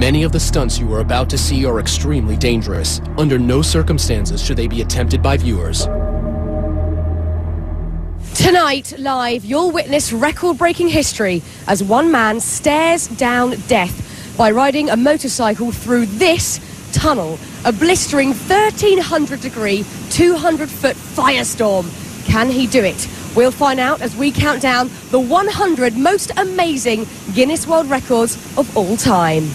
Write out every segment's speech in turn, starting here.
Many of the stunts you are about to see are extremely dangerous. Under no circumstances should they be attempted by viewers. Tonight, live, you'll witness record-breaking history as one man stares down death by riding a motorcycle through this tunnel, a blistering 1,300-degree, 200-foot firestorm. Can he do it? We'll find out as we count down the 100 most amazing Guinness World Records of all time.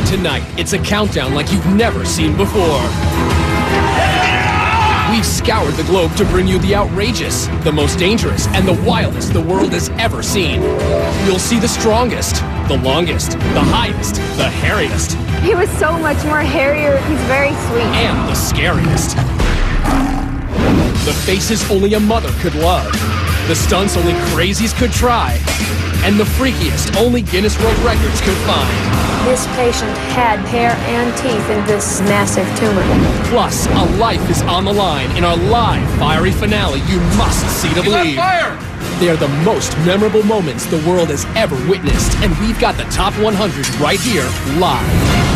Tonight, it's a countdown like you've never seen before. We've scoured the globe to bring you the outrageous, the most dangerous, and the wildest the world has ever seen. You'll see the strongest, the longest, the highest, the hairiest. He was so much more hairier. He's very sweet. And the scariest. The faces only a mother could love. The stunts only crazies could try. And the freakiest only Guinness World Records could find. This patient had hair and teeth in this massive tumor. Plus, a life is on the line in our live fiery finale you must see to believe. They are the most memorable moments the world has ever witnessed, and we've got the top 100 right here, live.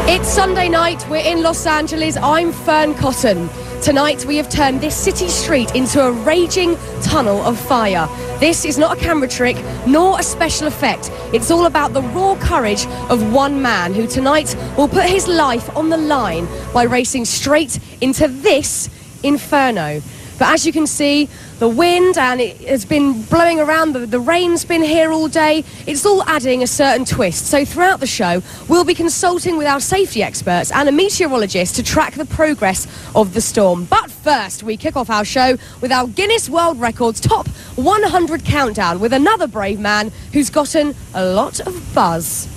It's Sunday night, we're in Los Angeles, I'm Fern Cotton. Tonight we have turned this city street into a raging tunnel of fire. This is not a camera trick, nor a special effect. It's all about the raw courage of one man who tonight will put his life on the line by racing straight into this inferno. But as you can see, the wind, and it has been blowing around, the rain's been here all day, it's all adding a certain twist. So throughout the show, we'll be consulting with our safety experts and a meteorologist to track the progress of the storm. But first, we kick off our show with our Guinness World Records Top 100 Countdown with another brave man who's gotten a lot of buzz.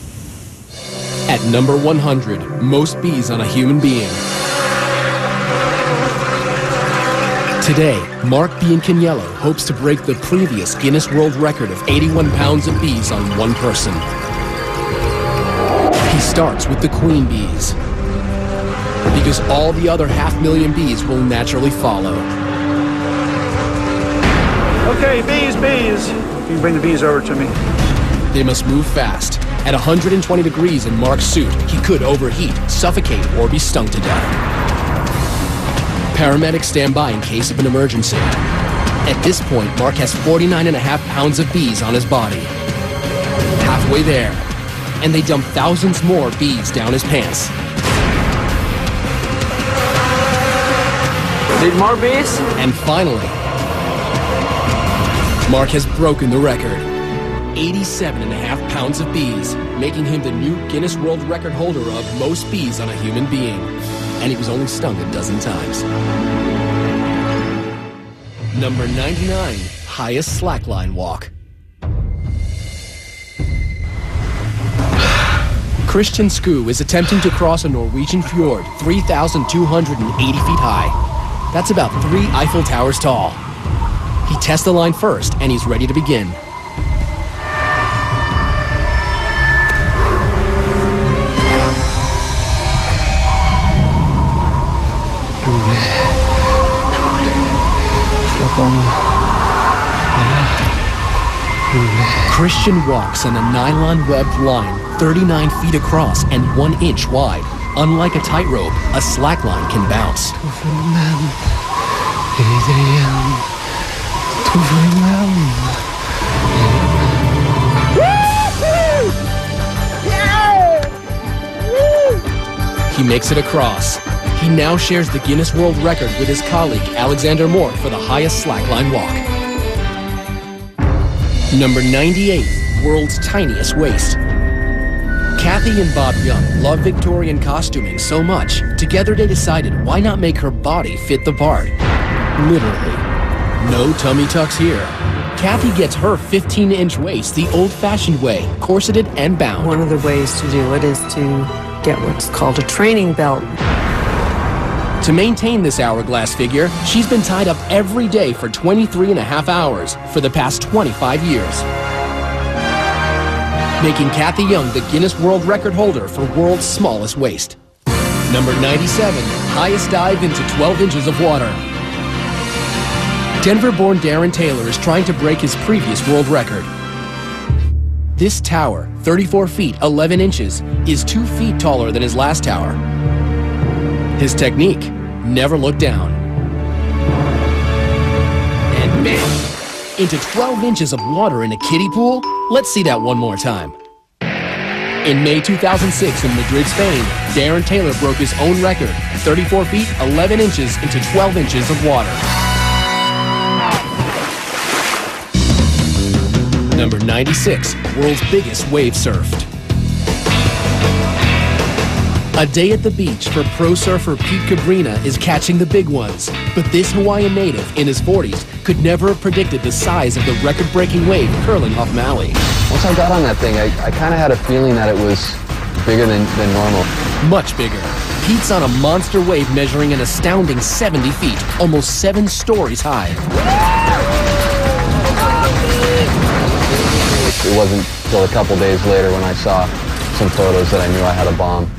At number 100, most bees on a human being. Today, Mark Biancaniello hopes to break the previous Guinness World Record of 81 pounds of bees on one person. He starts with the queen bees, because all the other 500,000 bees will naturally follow. Okay, bees. You can bring the bees over to me. They must move fast. At 120 degrees in Mark's suit, he could overheat, suffocate, or be stung to death. Paramedics stand by in case of an emergency. At this point, Mark has 49.5 pounds of bees on his body. Halfway there, and they dump thousands more bees down his pants. Need more bees? And finally, Mark has broken the record. 87.5 pounds of bees, making him the new Guinness World Record holder of most bees on a human being. And he was only stung a dozen times. Number 99, highest slackline walk. Christian Skoo is attempting to cross a Norwegian fjord 3,280 feet high. That's about 3 Eiffel Towers tall. He tests the line first, and he's ready to begin. Christian walks on a nylon-webbed line 39 feet across and 1 inch wide. Unlike a tightrope, a slackline can bounce. He makes it across. He now shares the Guinness World Record with his colleague Alexander Moore for the highest slackline walk. Number 98, world's tiniest waist. Kathy and Bob Young love Victorian costuming so much, together they decided why not make her body fit the part. Literally. No tummy tucks here. Kathy gets her 15-inch waist the old-fashioned way, corseted and bound. One of the ways to do it is to get what's called a training belt. To maintain this hourglass figure, she's been tied up every day for 23.5 hours for the past 25 years. Making Kathy Young the Guinness World Record holder for world's smallest waist. Number 97, highest dive into 12 inches of water. Denver-born Darren Taylor is trying to break his previous world record. This tower, 34 feet 11 inches, is 2 feet taller than his last tower. His technique, never look down. And bam! Into 12 inches of water in a kiddie pool? Let's see that one more time. In May 2006 in Madrid, Spain, Darren Taylor broke his own record, 34 feet 11 inches into 12 inches of water. Number 96, world's biggest wave surfed. A day at the beach for pro surfer Pete Cabrina is catching the big ones. But this Hawaiian native in his 40s could never have predicted the size of the record-breaking wave curling off Maui. Once I got on that thing, I kind of had a feeling that it was bigger than normal. Much bigger. Pete's on a monster wave measuring an astounding 70 feet, almost 7 stories high. It wasn't until a couple days later when I saw some photos that I knew I had a bomb.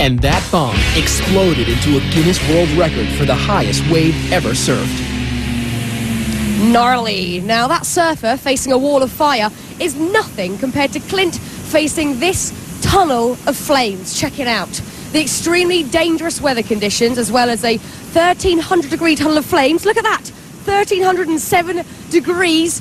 And that bomb exploded into a Guinness World Record for the highest wave ever surfed. Gnarly. Now that surfer facing a wall of fire is nothing compared to Clint facing this tunnel of flames. Check it out. The extremely dangerous weather conditions as well as a 1,300-degree tunnel of flames. Look at that. 1,307 degrees.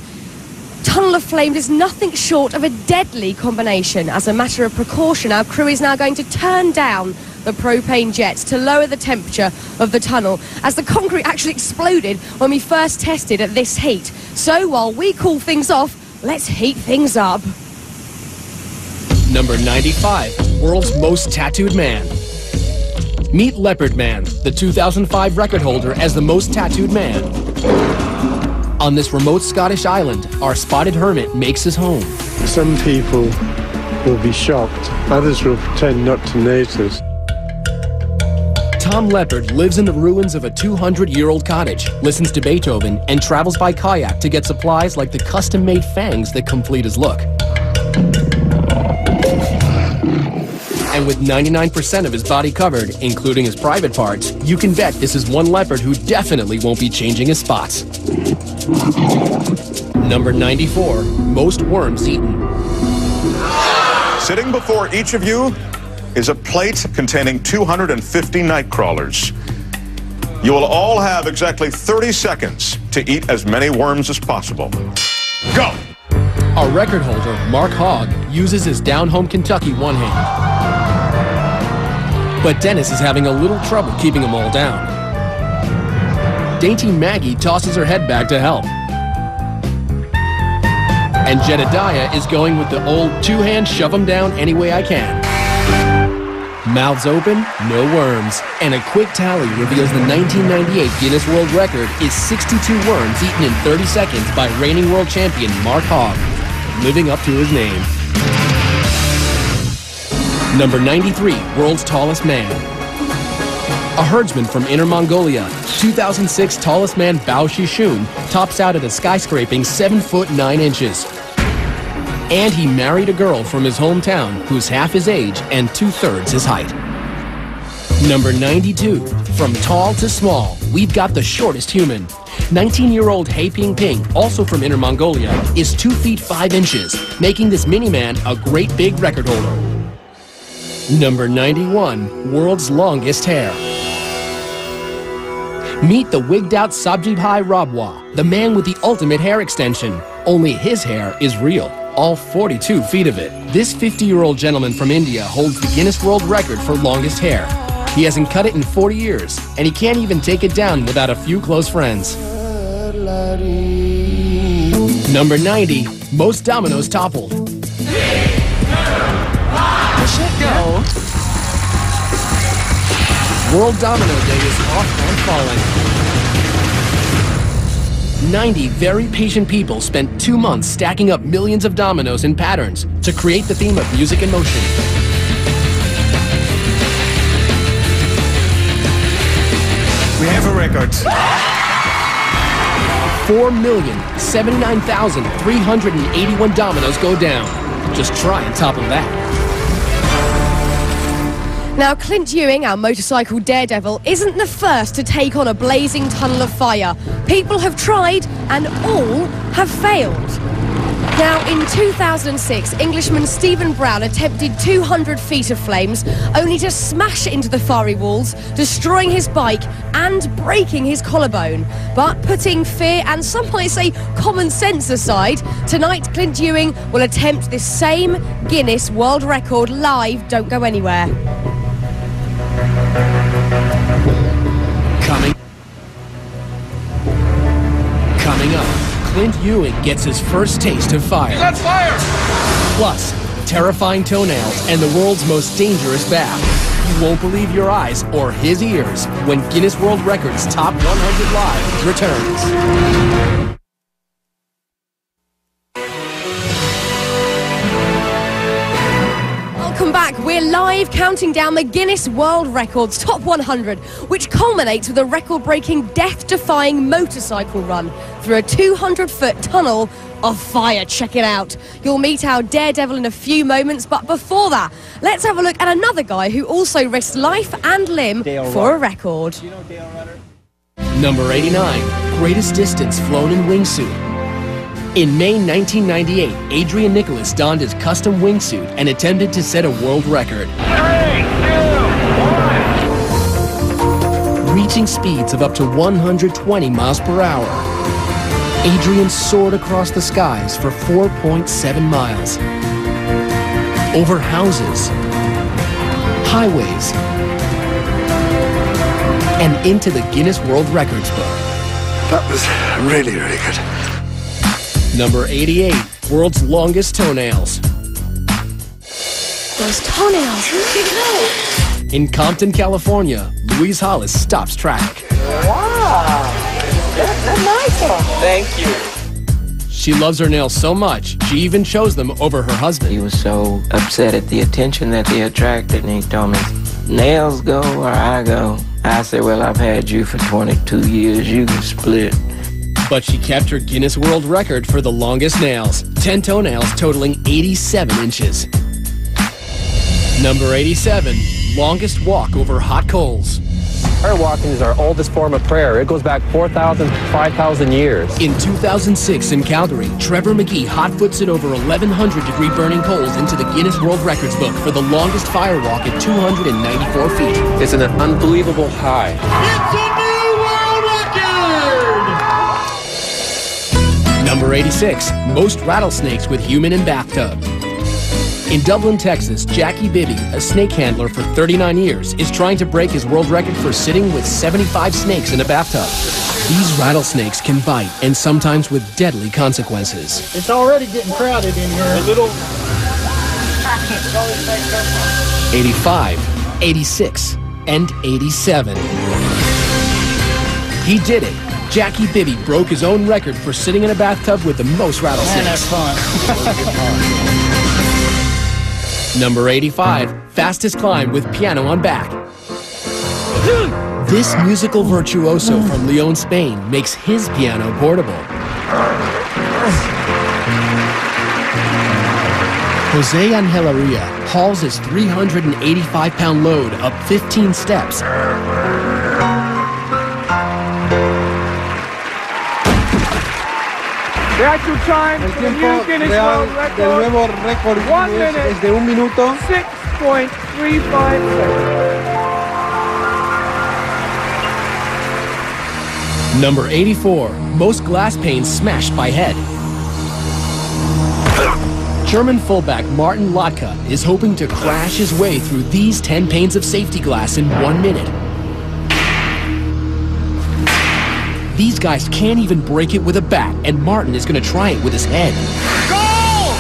Tunnel of flames is nothing short of a deadly combination. As a matter of precaution, our crew is now going to turn down the propane jets to lower the temperature of the tunnel, as the concrete actually exploded when we first tested at this heat. So while we cool things off, let's heat things up. Number 95, world's most tattooed man. Meet Leopard Man, the 2005 record holder as the most tattooed man. On this remote Scottish island, our spotted hermit makes his home. Some people will be shocked. Others will pretend not to notice. Tom Leopard lives in the ruins of a 200-year-old cottage, listens to Beethoven, and travels by kayak to get supplies like the custom-made fangs that complete his look. And with 99% of his body covered, including his private parts, you can bet this is one leopard who definitely won't be changing his spots. Number 94, most worms eaten. Sitting before each of you is a plate containing 250 night crawlers. You will all have exactly 30 seconds to eat as many worms as possible. Go! Our record holder, Mark Hogg, uses his down-home Kentucky one hand. But Dennis is having a little trouble keeping them all down. Dainty Maggie tosses her head back to help. And Jedediah is going with the old two-hand shove them down any way I can. Mouths open, no worms. And a quick tally reveals the 1998 Guinness World Record is 62 worms eaten in 30 seconds by reigning world champion Mark Hogg, living up to his name. Number 93, world's tallest man. A herdsman from Inner Mongolia, 2006 tallest man Bao Shishun tops out at a skyscraping 7 foot 9 inches. And he married a girl from his hometown who's half his age and 2/3 his height. Number 92, from tall to small, we've got the shortest human. 19-year-old He Ping Ping, also from Inner Mongolia, is 2 feet 5 inches, making this mini-man a great big record holder. Number 91, world's longest hair. Meet the wigged-out Sabjibhai Rabwa, the man with the ultimate hair extension. Only his hair is real, all 42 feet of it. This 50-year-old gentleman from India holds the Guinness World Record for longest hair. He hasn't cut it in 40 years, and he can't even take it down without a few close friends. Number 90, most dominoes toppled. Go. World Domino Day is off and falling. 90 very patient people spent 2 months stacking up millions of dominoes in patterns to create the theme of music and motion. We have a record. 4,079,381 dominoes go down. Just try on top of that. Now, Clint Ewing, our motorcycle daredevil, isn't the first to take on a blazing tunnel of fire. People have tried, and all have failed. Now, in 2006, Englishman Stephen Brown attempted 200 feet of flames, only to smash into the fiery walls, destroying his bike and breaking his collarbone. But putting fear and some might say common sense aside, tonight Clint Ewing will attempt this same Guinness World Record live. Don't go anywhere. Coming up, Clint Ewing gets his first taste of fire. He's on fire! Plus, terrifying toenails and the world's most dangerous bath. You won't believe your eyes or his ears when Guinness World Records Top 100 Live returns. Welcome back. We're live counting down the Guinness World Records Top 100, which culminates with a record-breaking, death-defying motorcycle run through a 200-foot tunnel of fire. Check it out. You'll meet our daredevil in a few moments, but before that, let's have a look at another guy who also risked life and limb for a record. Number 89, greatest distance flown in wingsuit. In May 1998, Adrian Nicholas donned his custom wingsuit and attempted to set a world record. 3, 2, 1. Reaching speeds of up to 120 miles per hour. Adrian soared across the skies for 4.7 miles. Over houses, highways, and into the Guinness World Records book. That was really, really good. Number 88, world's longest toenails. Those toenails, who did know? In Compton, California, Louise Hollis stops traffic. Wow, that's nice. Thank you. She loves her nails so much, she even chose them over her husband. He was so upset at the attention that they attracted, and he told me, nails go where I go. I said, well, I've had you for 22 years, you can split. But she kept her Guinness World Record for the longest nails, 10 toenails totaling 87 inches. Number 87, longest walk over hot coals. Prayer walking is our oldest form of prayer. It goes back 4,000, 5,000 years. In 2006 in Calgary, Trevor McGee hot-foots it over 1,100-degree burning coals into the Guinness World Records book for the longest fire walk at 294 feet. It's an unbelievable high. It's a new world record! Number 86, most rattlesnakes with human in bathtub. In Dublin, Texas, Jackie Bibby, a snake handler for 39 years, is trying to break his world record for sitting with 75 snakes in a bathtub. These rattlesnakes can bite, and sometimes with deadly consequences. It's already getting crowded in here. A little. 85, 86, and 87. He did it. Jackie Bibby broke his own record for sitting in a bathtub with the most rattlesnakes. Man, that's fun. Number 85, fastest climb with piano on back. This musical virtuoso from Lyon, Spain, makes his piano portable. Jose Angelaria hauls his 385-pound load up 15 steps. The actual time for the new Guinness World Record, 1 minute, es de 1 minuto. 6.35 seconds. Number 84, most glass panes smashed by head. German fullback Martin Lotka is hoping to crash his way through these 10 panes of safety glass in 1 minute. These guys can't even break it with a bat, and Martin is going to try it with his head. Goal!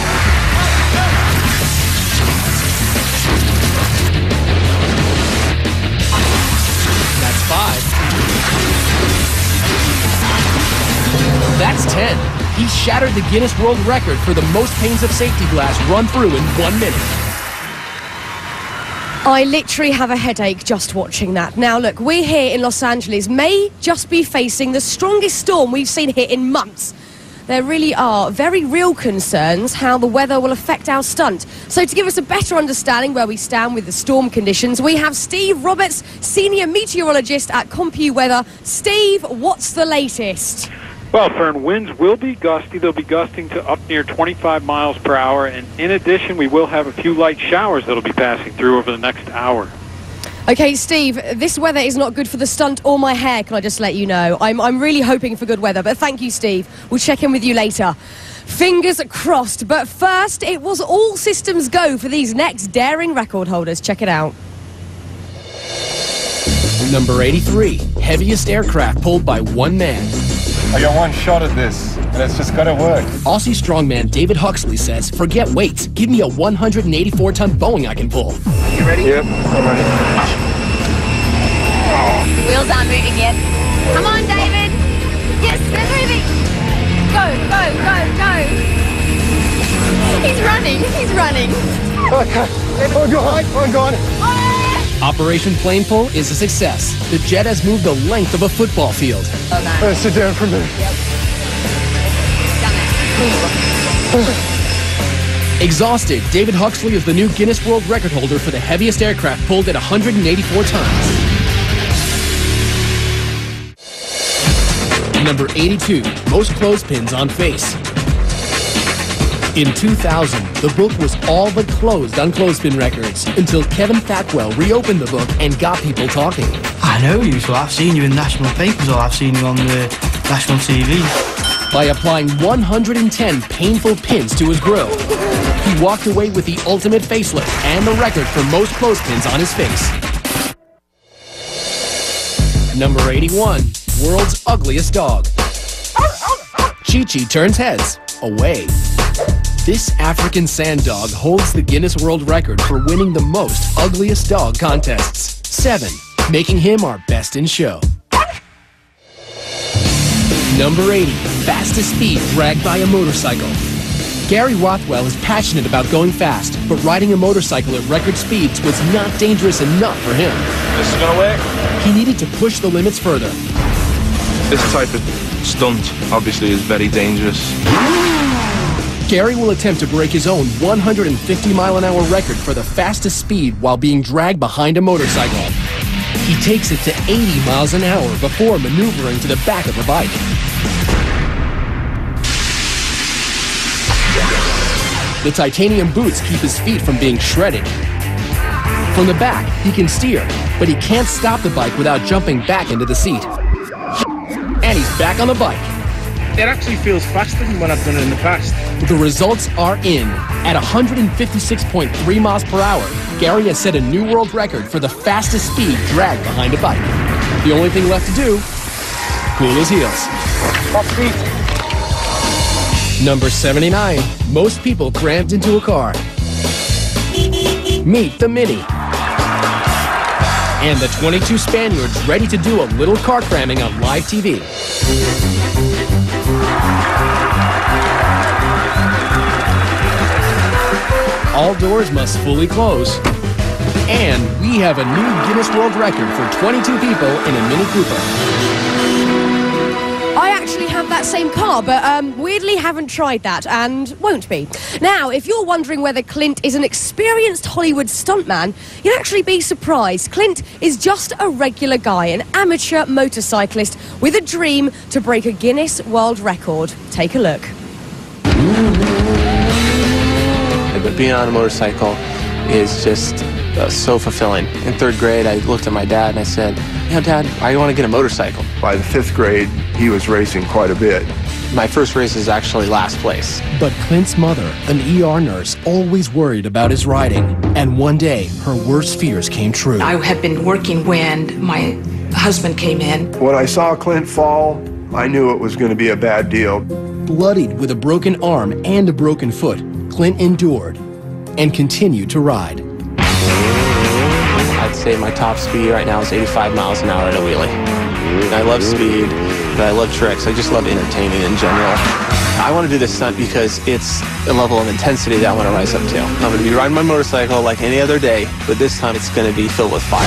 That's 5. That's 10. He shattered the Guinness World Record for the most panes of safety glass run through in 1 minute. I literally have a headache just watching that. Now, look, we're here in Los Angeles, may just be facing the strongest storm we've seen here in months. There really are very real concerns how the weather will affect our stunt. So to give us a better understanding where we stand with the storm conditions, we have Steve Roberts, Senior Meteorologist at CompuWeather. Steve, what's the latest? Well, Fern, winds will be gusty. They'll be gusting to up near 25 miles per hour. And in addition, we will have a few light showers that'll be passing through over the next hour. Okay, Steve, this weather is not good for the stunt or my hair, can I just let you know. I'm really hoping for good weather, but thank you, Steve. We'll check in with you later. Fingers crossed. But first, it was all systems go for these next daring record holders. Check it out. Number 83, heaviest aircraft pulled by one man. I got one shot at this, and it's just gotta work. Aussie strongman David Huxley says, forget weights, give me a 184-ton Boeing I can pull. You ready? Yep, I'm ready. Wheels aren't moving yet. Come on, David. Yes, they're moving. Go, go, go, go. He's running, he's running. Okay, I'm going. Operation Plane Pull is a success. The jet has moved the length of a football field. Sit down for a minute. Yep. Exhausted, David Huxley is the new Guinness World Record holder for the heaviest aircraft pulled at 184 tons. Number 82, most clothespins on face. In 2000, the book was all but closed on clothespin records until Kevin Thackwell reopened the book and got people talking. I know you, so I've seen you in national papers or I've seen you on the national TV. By applying 110 painful pins to his grill, he walked away with the ultimate facelift and the record for most clothespins on his face. Number 81, world's ugliest dog. Chi-Chi turns heads away. This African sand dog holds the Guinness World Record for winning the most ugliest dog contests, 7, making him our best in show. Number 80, fastest speed dragged by a motorcycle. Gary Rothwell is passionate about going fast, but riding a motorcycle at record speeds was not dangerous enough for him. This is gonna work? He needed to push the limits further. This type of stunt, obviously, is very dangerous. Gary will attempt to break his own 150-mile-an-hour record for the fastest speed while being dragged behind a motorcycle. He takes it to 80 miles an hour before maneuvering to the back of the bike. The titanium boots keep his feet from being shredded. From the back, he can steer, but he can't stop the bike without jumping back into the seat. And he's back on the bike. It actually feels faster than when I've done it in the past. The results are in. At 156.3 miles per hour, Gary has set a new world record for the fastest speed dragged behind a bike. The only thing left to do, cool his heels. Number 79, most people crammed into a car. Meet the Mini. And the 22 Spaniards ready to do a little car cramming on live TV. All doors must fully close. And we have a new Guinness World Record for 22 people in a Mini Cooper. I actually have that same car, but weirdly haven't tried that and won't be. Now, if you're wondering whether Clint is an experienced Hollywood stuntman, you'd actually be surprised. Clint is just a regular guy, an amateur motorcyclist with a dream to break a Guinness World Record. Take a look. But being on a motorcycle is just so fulfilling. In 3rd grade, I looked at my dad and I said, you know, Dad, I want to get a motorcycle. By the 5th grade, he was racing quite a bit. My first race is actually last place. But Clint's mother, an ER nurse, always worried about his riding. And one day, her worst fears came true. I had been working when my husband came in. When I saw Clint fall, I knew it was going to be a bad deal. Bloodied with a broken arm and a broken foot, Clint endured and continued to ride. I'd say my top speed right now is 85 miles an hour at a wheelie. I love speed. but I love tricks. I just love entertaining in general. I want to do this stunt because it's a level of intensity that I want to rise up to. I'm going to be riding my motorcycle like any other day, but this time it's going to be filled with fire.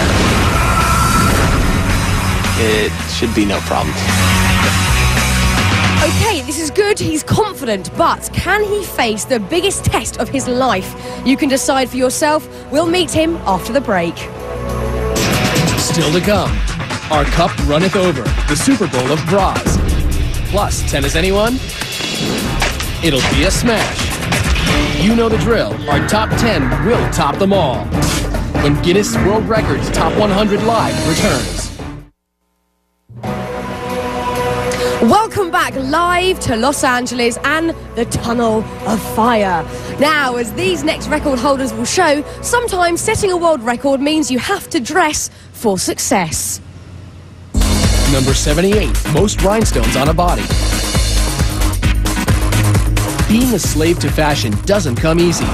It should be no problem. Okay, this is good, he's confident, but can he face the biggest test of his life? You can decide for yourself. We'll meet him after the break. Still to come, our cup runneth over, the Super Bowl of bras. Plus, tennis anyone? It'll be a smash. You know the drill, our top 10 will top them all. When Guinness World Records Top 100 Live returns. Welcome back live to Los Angeles and the Tunnel of Fire. Now, as these next record holders will show, sometimes setting a world record means you have to dress for success. Number 78, most rhinestones on a body. Being a slave to fashion doesn't come easy.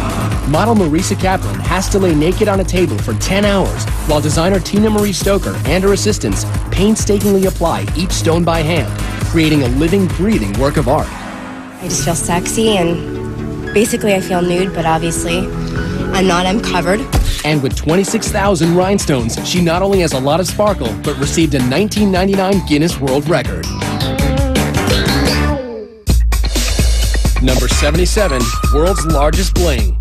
Model Marisa Kaplan has to lay naked on a table for 10 hours, while designer Tina Marie Stoker and her assistants painstakingly apply each stone by hand, creating a living, breathing work of art. I just feel sexy, and basically I feel nude, but obviously I'm covered. And with 26,000 rhinestones, she not only has a lot of sparkle, but received a 1999 Guinness World Record. Number 77, world's largest bling.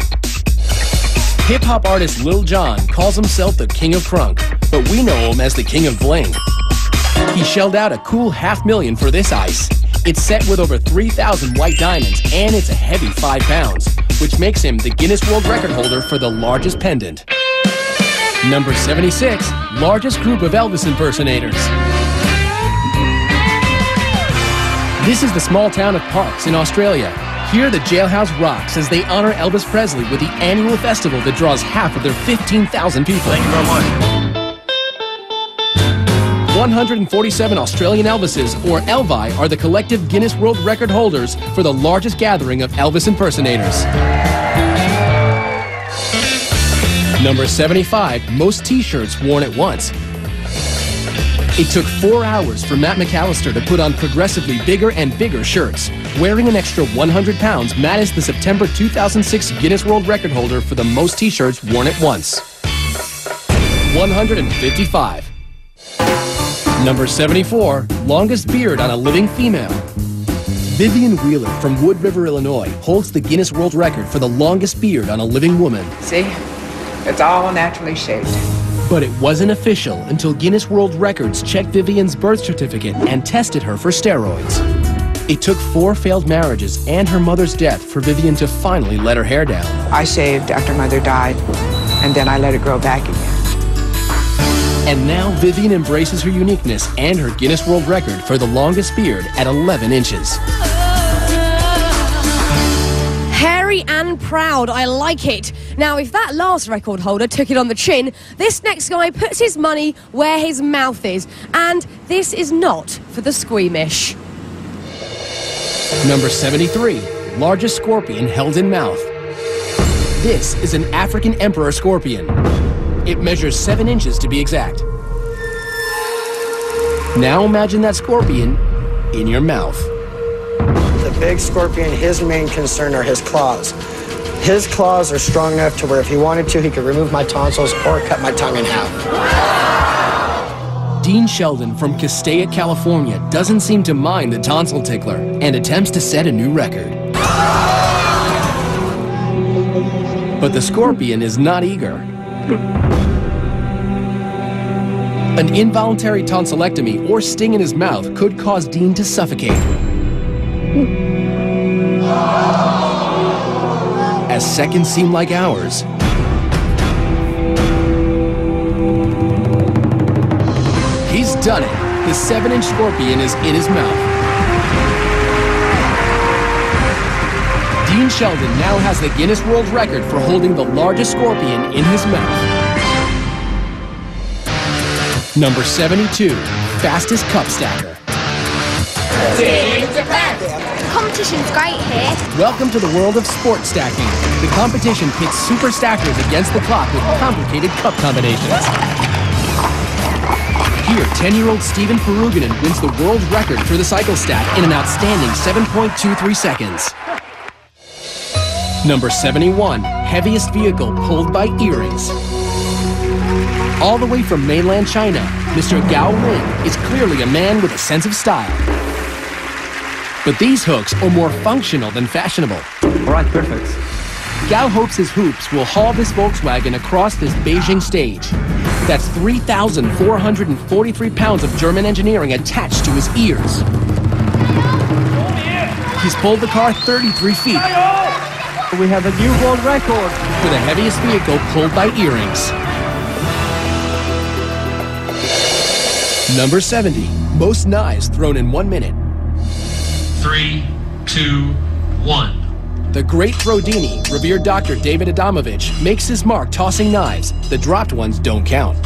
Hip-hop artist Lil Jon calls himself the King of Crunk, but we know him as the King of Bling. He shelled out a cool $500,000 for this ice. It's set with over 3,000 white diamonds, and it's a heavy 5 pounds, which makes him the Guinness World Record holder for the largest pendant. Number 76, largest group of Elvis impersonators. This is the small town of Parkes in Australia. Here, the jailhouse rocks as they honor Elvis Presley with the annual festival that draws half of their 15,000 people. Thank you very much. 147 Australian Elvises, or Elvi, are the collective Guinness World Record holders for the largest gathering of Elvis impersonators. Number 75, most t-shirts worn at once. It took 4 hours for Matt McAllister to put on progressively bigger and bigger shirts. Wearing an extra 100 pounds, Matt is the September 2006 Guinness World Record holder for the most t-shirts worn at once. 155. Number 74, longest beard on a living female. Vivian Wheeler from Wood River, Illinois, holds the Guinness World Record for the longest beard on a living woman. See, it's all naturally shaped. But it wasn't official until Guinness World Records checked Vivian's birth certificate and tested her for steroids. It took 4 failed marriages and her mother's death for Vivian to finally let her hair down. I shaved after Mother died, and then I let it grow back again. And now Vivian embraces her uniqueness and her Guinness World Record for the longest beard at 11 inches. Hairy and proud, I like it. Now, if that last record holder took it on the chin, this next guy puts his money where his mouth is. And this is not for the squeamish. Number 73, largest scorpion held in mouth. This is an African emperor scorpion. It measures 7 inches to be exact. Now imagine that scorpion in your mouth. The big scorpion, his main concern are his claws. His claws are strong enough to where if he wanted to, he could remove my tonsils or cut my tongue in half. Dean Sheldon from Castaic, California doesn't seem to mind the tonsil tickler and attempts to set a new record. But the scorpion is not eager. An involuntary tonsillectomy or sting in his mouth could cause Dean to suffocate. As seconds seem like hours, he's done it. The 7-inch scorpion is in his mouth. Dean Sheldon now has the Guinness World Record for holding the largest scorpion in his mouth. Number 72, fastest cup stacker. The competition's great here. Welcome to the world of sport stacking. The competition pits super stackers against the clock with complicated cup combinations. Here, 10-year-old Steven Peruginen wins the world record for the cyclostat in an outstanding 7.23 seconds. Number 71, heaviest vehicle pulled by earrings. All the way from mainland China, Mr. Gao Ling is clearly a man with a sense of style. But these hooks are more functional than fashionable. All right, perfect. Gao hopes his hoops will haul this Volkswagen across this Beijing stage. That's 3,443 pounds of German engineering attached to his ears. He's pulled the car 33 feet. We have a new world record for the heaviest vehicle pulled by earrings. Number 70, most knives thrown in 1 minute. 3, 2, 1. The great Throdini, revered Dr. David Adamovich, makes his mark tossing knives. The dropped ones don't count.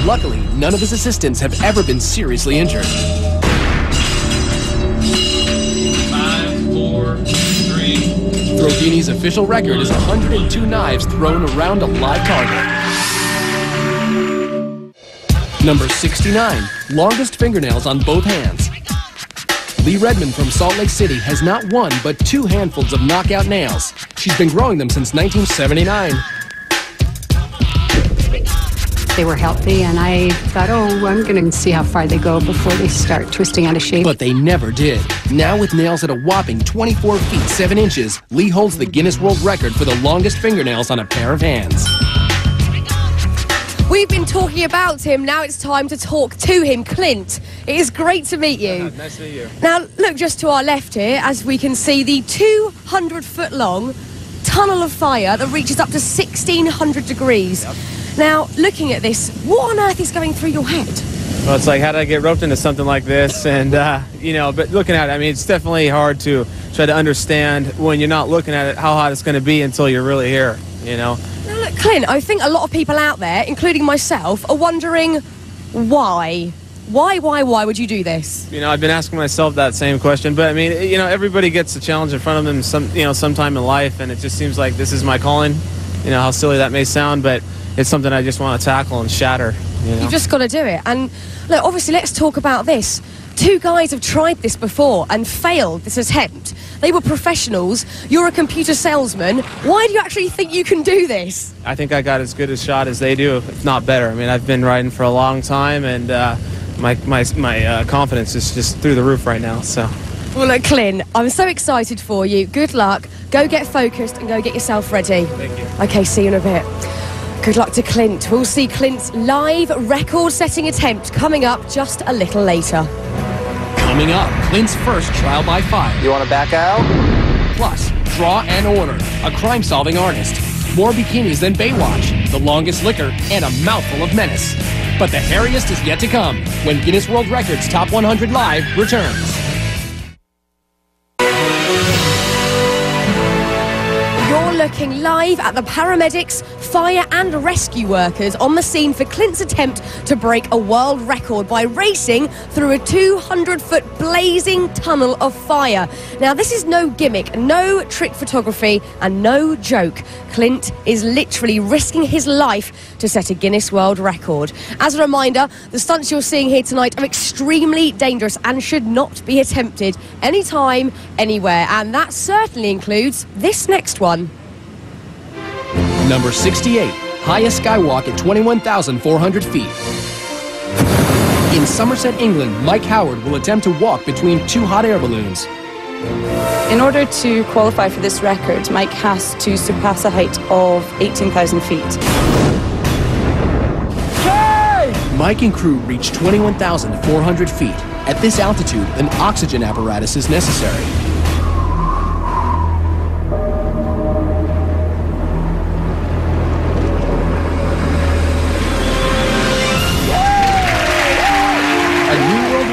Luckily, none of his assistants have ever been seriously injured. 5, 4, 3. Throdini's official record is 102 knives thrown around a live target. Number 69, longest fingernails on both hands. Lee Redmond from Salt Lake City has not one but 2 handfuls of knockout nails. She's been growing them since 1979. They were healthy, and I thought, oh, I'm going to see how far they go before they start twisting out of shape. But they never did. Now with nails at a whopping 24 feet 7 inches, Lee holds the Guinness World Record for the longest fingernails on a pair of hands. We've been talking about him, now it's time to talk to him. Clint, it is great to meet you. Nice to meet you. Now, look just to our left here, as we can see the 200-foot-long tunnel of fire that reaches up to 1,600 degrees. Yep. Now, looking at this, what on earth is going through your head? Well, it's like, how did I get roped into something like this? And, you know, but looking at it, I mean, it's definitely hard to try to understand when you're not looking at it how hot it's going to be until you're really here, you know? Now, look, Clint, I think a lot of people out there, including myself, are wondering why. Why would you do this? You know, I've been asking myself that same question, but I mean, you know, everybody gets a challenge in front of them sometime in life, and it just seems like this is my calling. You know, how silly that may sound, but it's something I just want to tackle and shatter. You know? You've just got to do it. And look, obviously, let's talk about this. 2 guys have tried this before and failed this attempt. They were professionals. You're a computer salesman. Why do you actually think you can do this? I think I got as good a shot as they do, if not better. I mean, I've been riding for a long time, and my confidence is just through the roof right now. So. Well, look, Clint, I'm so excited for you. Good luck. Go get focused and go get yourself ready. Thank you. Okay, see you in a bit. Good luck to Clint. We'll see Clint's live record-setting attempt coming up just a little later. Coming up, Clint's first trial by fire. You want to back out? Plus, Draw and Order, a crime-solving artist. More bikinis than Baywatch, the longest liquor, and a mouthful of menace. But the hairiest is yet to come when Guinness World Records Top 100 Live returns. You're looking live at the paramedics, fire and rescue workers on the scene for Clint's attempt to break a world record by racing through a 200-foot blazing tunnel of fire. Now, this is no gimmick, no trick photography, and no joke. Clint is literally risking his life to set a Guinness World Record. As a reminder, the stunts you're seeing here tonight are extremely dangerous and should not be attempted anytime, anywhere. And that certainly includes this next one. Number 68, highest skywalk at 21,400 feet. In Somerset, England, Mike Howard will attempt to walk between 2 hot air balloons. In order to qualify for this record, Mike has to surpass a height of 18,000 feet. Mike and crew reach 21,400 feet. At this altitude, an oxygen apparatus is necessary.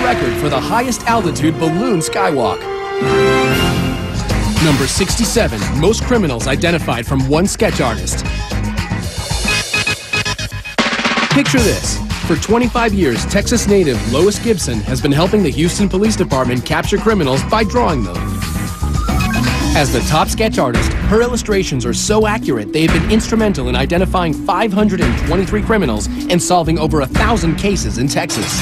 Record for the highest altitude balloon skywalk. Number 67, most criminals identified from one sketch artist. Picture this. For 25 years, Texas native Lois Gibson has been helping the Houston Police Department capture criminals by drawing them. As the top sketch artist, Her illustrations are so accurate, they have been instrumental in identifying 523 criminals and solving over 1,000 cases in Texas.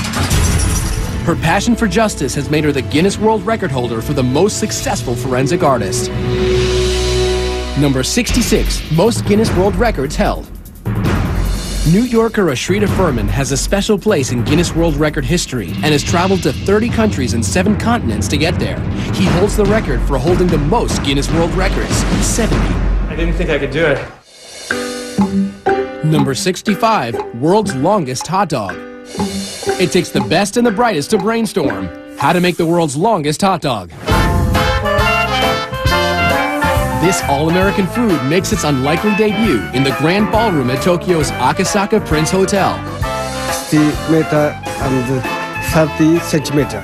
Her passion for justice has made her the Guinness World Record holder for the most successful forensic artist. Number 66, most Guinness World Records held. New Yorker Ashrita Furman has a special place in Guinness World Record history and has traveled to 30 countries and 7 continents to get there. He holds the record for holding the most Guinness World Records, 70. I didn't think I could do it. Number 65, world's longest hot dog. It takes the best and the brightest to brainstorm how to make the world's longest hot dog. This all-American food makes its unlikely debut in the Grand Ballroom at Tokyo's Akasaka Prince Hotel. 60 meter and 30 centimeter.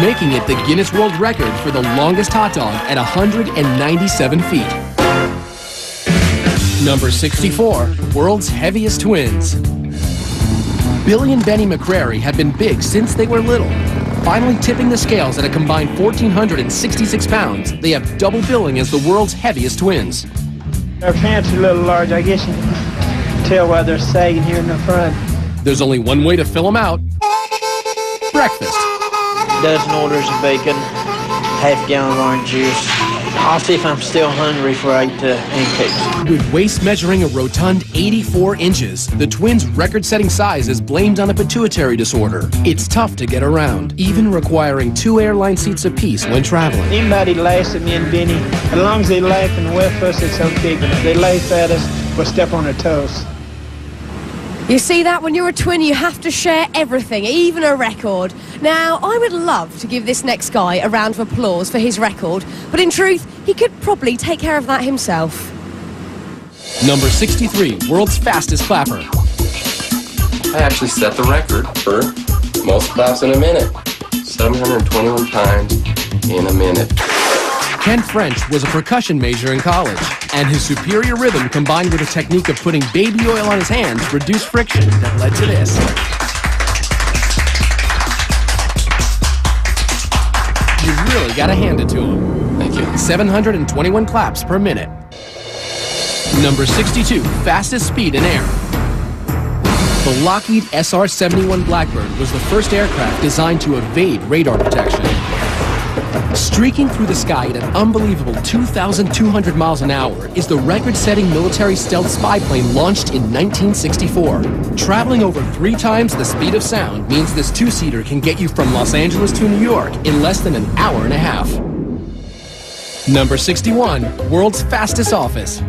Making it the Guinness World Record for the longest hot dog at 197 feet. Number 64, world's heaviest twins. Billy and Benny McCrary have been big since they were little. Finally tipping the scales at a combined 1,466 pounds, they have double billing as the world's heaviest twins. Our pants are a little large. I guess you can tell why they're sagging here in the front. There's only one way to fill them out. Breakfast. Dozen orders of bacon, half-gallon of orange juice. I'll see if I'm still hungry before I eat the pancakes. With waist measuring a rotund 84 inches, the twins' record-setting size is blamed on a pituitary disorder. It's tough to get around, even requiring 2 airline seats apiece when traveling. Anybody laughs at me and Benny, as long as they laugh and with us, it's okay. But if they laugh at us, we'll step on their toes. You see that? When you're a twin, you have to share everything, even a record. Now, I would love to give this next guy a round of applause for his record, but in truth, he could probably take care of that himself. Number 63, world's fastest clapper. I actually set the record for most claps in a minute. 721 times in a minute. Ken French was a percussion major in college, and his superior rhythm combined with a technique of putting baby oil on his hands reduced friction that led to this. You really gotta hand it to him. Thank you. 721 claps per minute. Number 62, fastest speed in air. The Lockheed SR-71 Blackbird was the first aircraft designed to evade radar detection. Streaking through the sky at an unbelievable 2,200 miles an hour is the record-setting military stealth spy plane launched in 1964. Traveling over 3 times the speed of sound means this 2-seater can get you from Los Angeles to New York in less than an hour and a half. Number 61, world's fastest office.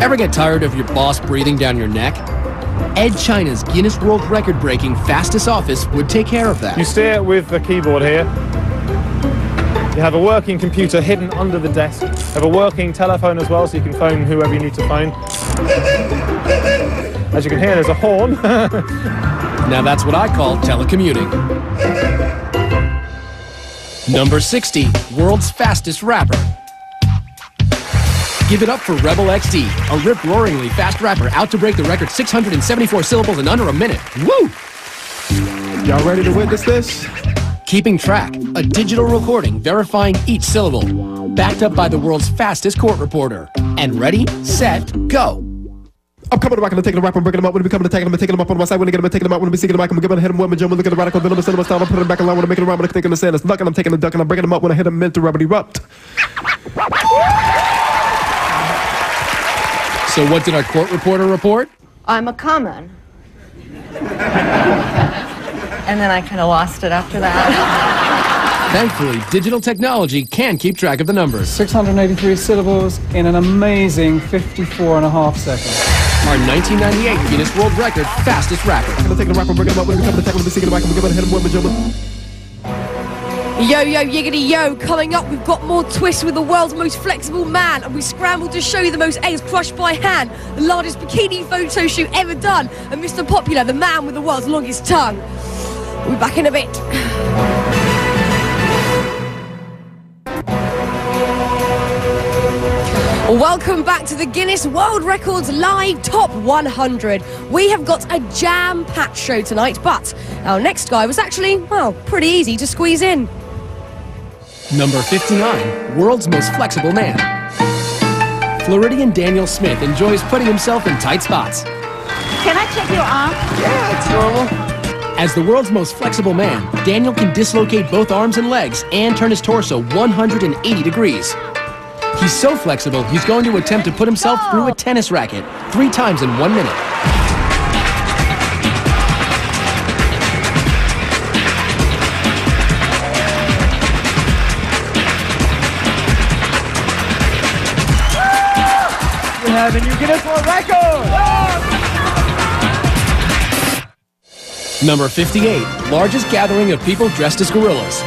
Ever get tired of your boss breathing down your neck? Ed China's Guinness World Record-breaking fastest office would take care of that. You steer with the keyboard here. You have a working computer hidden under the desk. You have a working telephone as well, so you can phone whoever you need to phone. As you can hear, there's a horn. Now that's what I call telecommuting. Number 60, world's fastest rapper. Give it up for Rebel XD, a rip-roaringly fast rapper out to break the record 674 syllables in under a minute. Woo! Y'all ready to witness this? Keeping track, a digital recording verifying each syllable, backed up by the world's fastest court reporter. And ready, set, go. I'm coming back and I'm taking the rap, I'm breaking them up. When we come to take them, I'm taking them up on my side. When I get them, I'm taking them out. When I'm seeking them back, I'm giving hit them with my jump. Look at the radical venom, cinema style. I'm putting them back along when I'm making them around. When I'm taking the sand, it's luck and I'm taking the duck and I'm breaking them up. When I hit them, meant to rubber erupt. So what did our court reporter report? I'm a common. And then I kind of lost it after that. Thankfully, digital technology can keep track of the numbers. 683 syllables in an amazing 54.5 seconds. Our 1998 Guinness World Record fastest rapper. I'm gonna take the rap, I'm breaking them up. When we come to take them, I'm seeking them back. I'm giving hit them with my jump. Yo, yo, yiggity, yo. Coming up, we've got more twists with the world's most flexible man, and we scrambled to show you the most eggs crushed by hand, the largest bikini photo shoot ever done, and Mr. Popular, the man with the world's longest tongue. We'll be back in a bit. Welcome back to the Guinness World Records Live Top 100. We have got a jam-packed show tonight, but our next guy was actually, well, pretty easy to squeeze in. Number 59, world's most flexible man. Floridian Daniel Smith enjoys putting himself in tight spots. Can I check your arm? Yeah, it's normal. As the world's most flexible man, Daniel can dislocate both arms and legs and turn his torso 180 degrees. He's so flexible, he's going to attempt to put himself through a tennis racket 3 times in 1 minute. We have a new Guinness World Record! Number 58, largest gathering of people dressed as gorillas.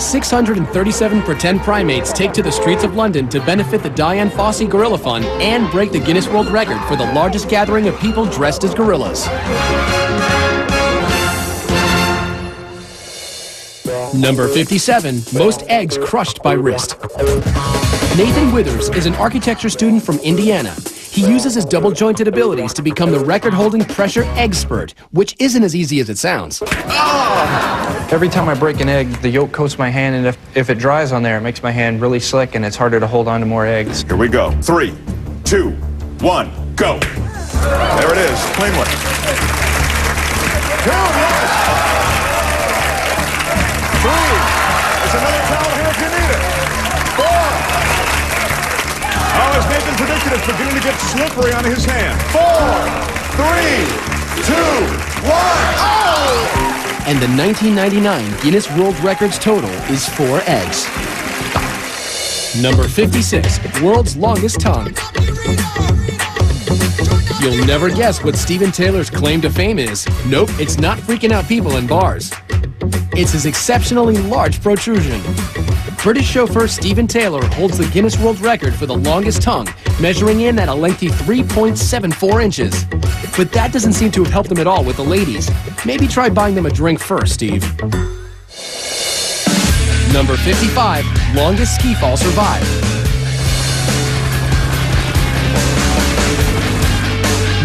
637 pretend primates take to the streets of London to benefit the Dian Fossey Gorilla Fund and break the Guinness World Record for the largest gathering of people dressed as gorillas. Number 57, most eggs crushed by wrist. Nathan Withers is an architecture student from Indiana. He uses his double-jointed abilities to become the record-holding pressure expert, which isn't as easy as it sounds. Every time I break an egg, the yolk coats my hand, and if it dries on there, it makes my hand really slick, and it's harder to hold on to more eggs. Here we go. 3, 2, 1, go. There it is, cleanly. 2, yes. 3. There's another towel here if you need it. 4. Oh, as Nathan predicted, it's beginning to get slippery on his hand. 4, 3, 2, 1. Oh! And the 1999 Guinness World Records total is 4 eggs. Number 56, world's longest tongue. You'll never guess what Steven Taylor's claim to fame is. Nope, it's not freaking out people in bars. It's his exceptionally large protrusion. British chauffeur Steven Taylor holds the Guinness World Record for the longest tongue, measuring in at a lengthy 3.74 inches. But that doesn't seem to have helped him at all with the ladies. Maybe try buying them a drink first, Steve. Number 55, longest ski fall survived.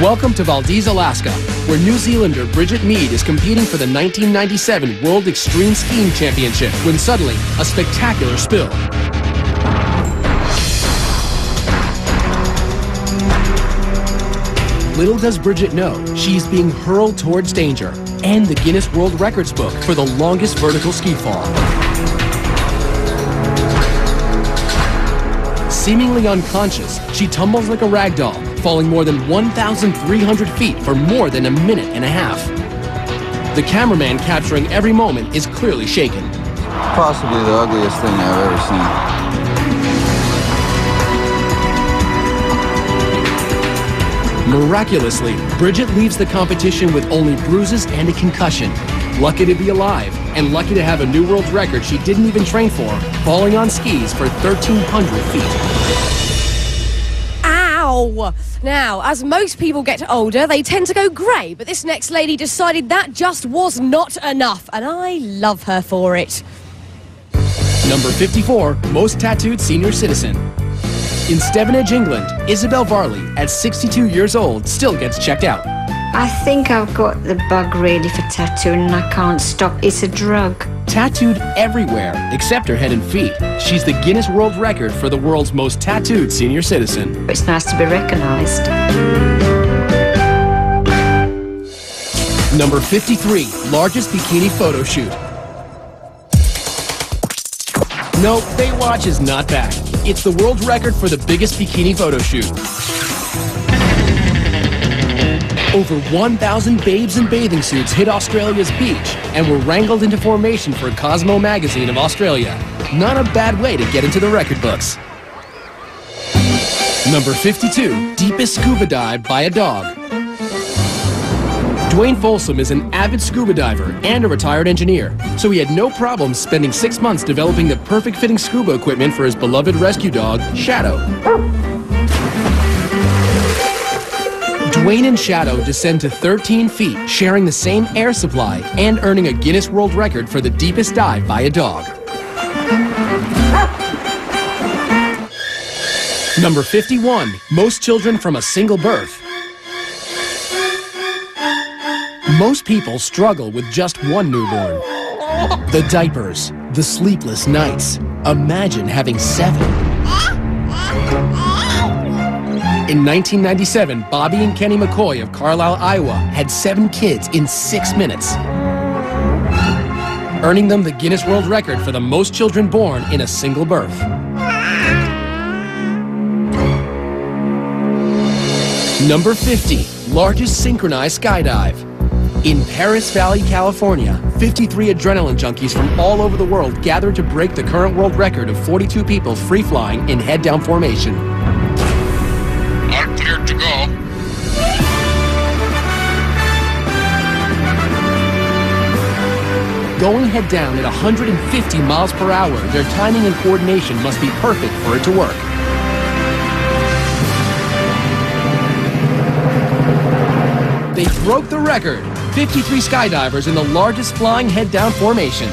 Welcome to Valdez, Alaska, where New Zealander Bridget Mead is competing for the 1997 World Extreme Skiing Championship when suddenly a spectacular spill. Little does Bridget know, she's being hurled towards danger and the Guinness World Records book for the longest vertical ski fall. Seemingly unconscious, she tumbles like a rag doll, falling more than 1,300 feet for more than a minute and a half. The cameraman capturing every moment is clearly shaken. Possibly the ugliest thing I've ever seen. Miraculously, Bridget leaves the competition with only bruises and a concussion. Lucky to be alive, and lucky to have a new world record she didn't even train for, falling on skis for 1,300 feet. Ow! Now, as most people get older, they tend to go grey, but this next lady decided that just was not enough, and I love her for it. Number 54, most tattooed senior citizen. In Stevenage, England, Isabel Varley, at 62 years old, still gets checked out. I think I've got the bug really for tattooing and I can't stop. It's a drug. Tattooed everywhere, except her head and feet. She's the Guinness World Record for the world's most tattooed senior citizen. It's nice to be recognised. Number 53, largest bikini photo shoot. No, Baywatch is not back. It's the world record for the biggest bikini photo shoot. Over 1,000 babes in bathing suits hit Australia's beach and were wrangled into formation for Cosmo magazine of Australia. Not a bad way to get into the record books. Number 52, deepest scuba dive by a dog. Dwayne Folsom is an avid scuba diver and a retired engineer, so he had no problem spending 6 months developing the perfect fitting scuba equipment for his beloved rescue dog, Shadow. Dwayne and Shadow descend to 13 feet, sharing the same air supply and earning a Guinness World Record for the deepest dive by a dog. Number 51, most children from a single birth. Most people struggle with just one newborn. The diapers, the sleepless nights. Imagine having 7. In 1997, Bobby and Kenny McCoy of Carlisle, Iowa had 7 kids in 6 minutes, earning them the Guinness World Record for the most children born in a single birth. Number 50, largest synchronized skydive. In Paris Valley, California, 53 adrenaline junkies from all over the world gathered to break the current world record of 42 people free-flying in head-down formation. All cleared to go. Going head-down at 150 miles per hour, their timing and coordination must be perfect for it to work. They broke the record. 53 skydivers in the largest flying head-down formation.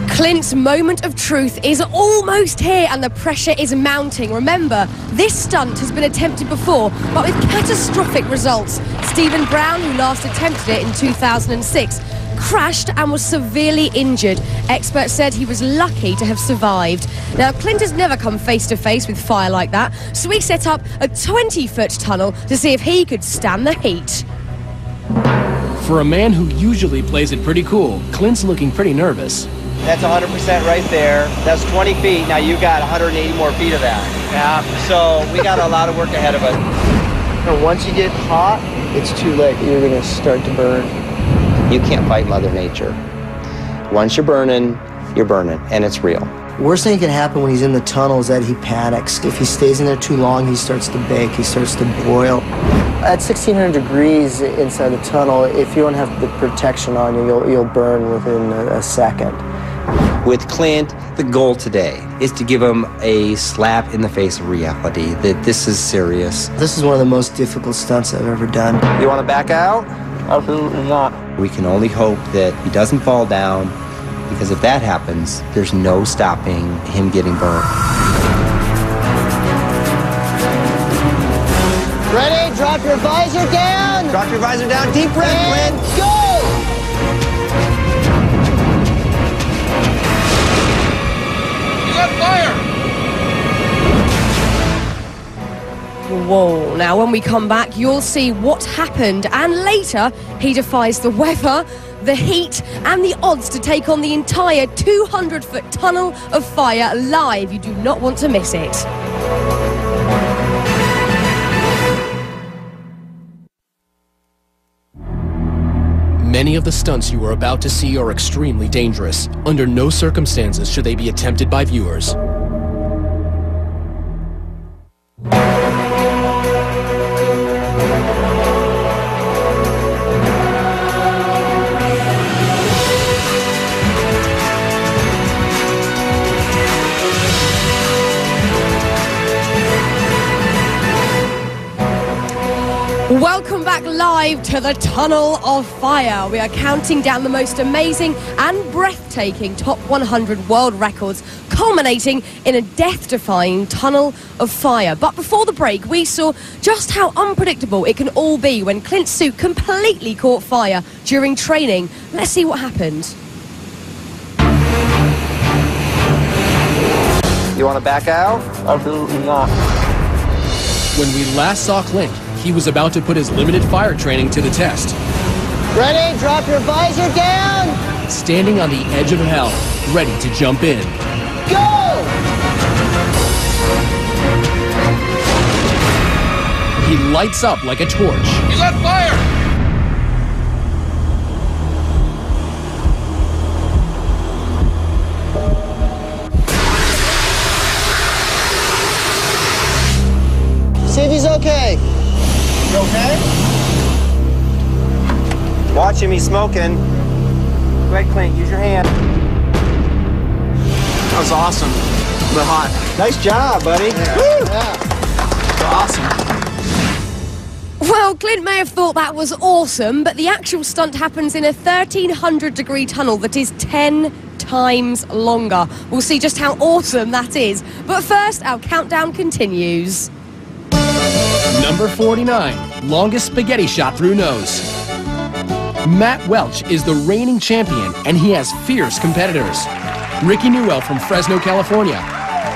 Clint's moment of truth is almost here and the pressure is mounting. Remember, this stunt has been attempted before, but with catastrophic results. Stephen Brown, who last attempted it in 2006, crashed and was severely injured. Experts said he was lucky to have survived. Now, Clint has never come face to face with fire like that, so he set up a 20-foot tunnel to see if he could stand the heat. For a man who usually plays it pretty cool, Clint's looking pretty nervous. That's 100% right there. That's 20 feet. Now you got 180 more feet of that. Yeah. So we got a lot of work ahead of us. And once you get hot, it's too late. You're going to start to burn. You can't fight Mother Nature. Once you're burning, and it's real. Worst thing that can happen when he's in the tunnel is that he panics. If he stays in there too long, he starts to bake, he starts to boil. At 1600 degrees inside the tunnel, if you don't have the protection on you, you'll burn within a second. With Clint, the goal today is to give him a slap in the face of reality, that this is serious. This is one of the most difficult stunts I've ever done. You want to back out? Absolutely not. We can only hope that he doesn't fall down, because if that happens, there's no stopping him getting burned. Ready? Drop your visor down. Drop your visor down. Deep breath, Clint. Go! He's on fire! Whoa, now when we come back, you'll see what happened, and later he defies the weather, the heat, and the odds to take on the entire 200-foot tunnel of fire live. You do not want to miss it. Many of the stunts you are about to see are extremely dangerous. Under no circumstances should they be attempted by viewers. Welcome back live to the Tunnel of Fire. We are counting down the most amazing and breathtaking top 100 world records, culminating in a death-defying tunnel of fire. But before the break, we saw just how unpredictable it can all be when Clint's suit completely caught fire during training. Let's see what happened. You want to back out? Absolutely not. When we last saw Clint, he was about to put his limited fire training to the test. Ready? Drop your visor down. Standing on the edge of hell, ready to jump in. Go! He lights up like a torch. He's on fire! See if he's okay. You okay? Watch him, he's smoking. Go ahead, Clint, use your hand. That was awesome, but hot. Nice job, buddy. Awesome. Well, Clint may have thought that was awesome, but the actual stunt happens in a 1,300-degree tunnel that is 10 times longer. We'll see just how awesome that is. But first, our countdown continues. Number 49, longest spaghetti shot through nose. Matt Welch is the reigning champion, and he has fierce competitors. Ricky Newell from Fresno, California,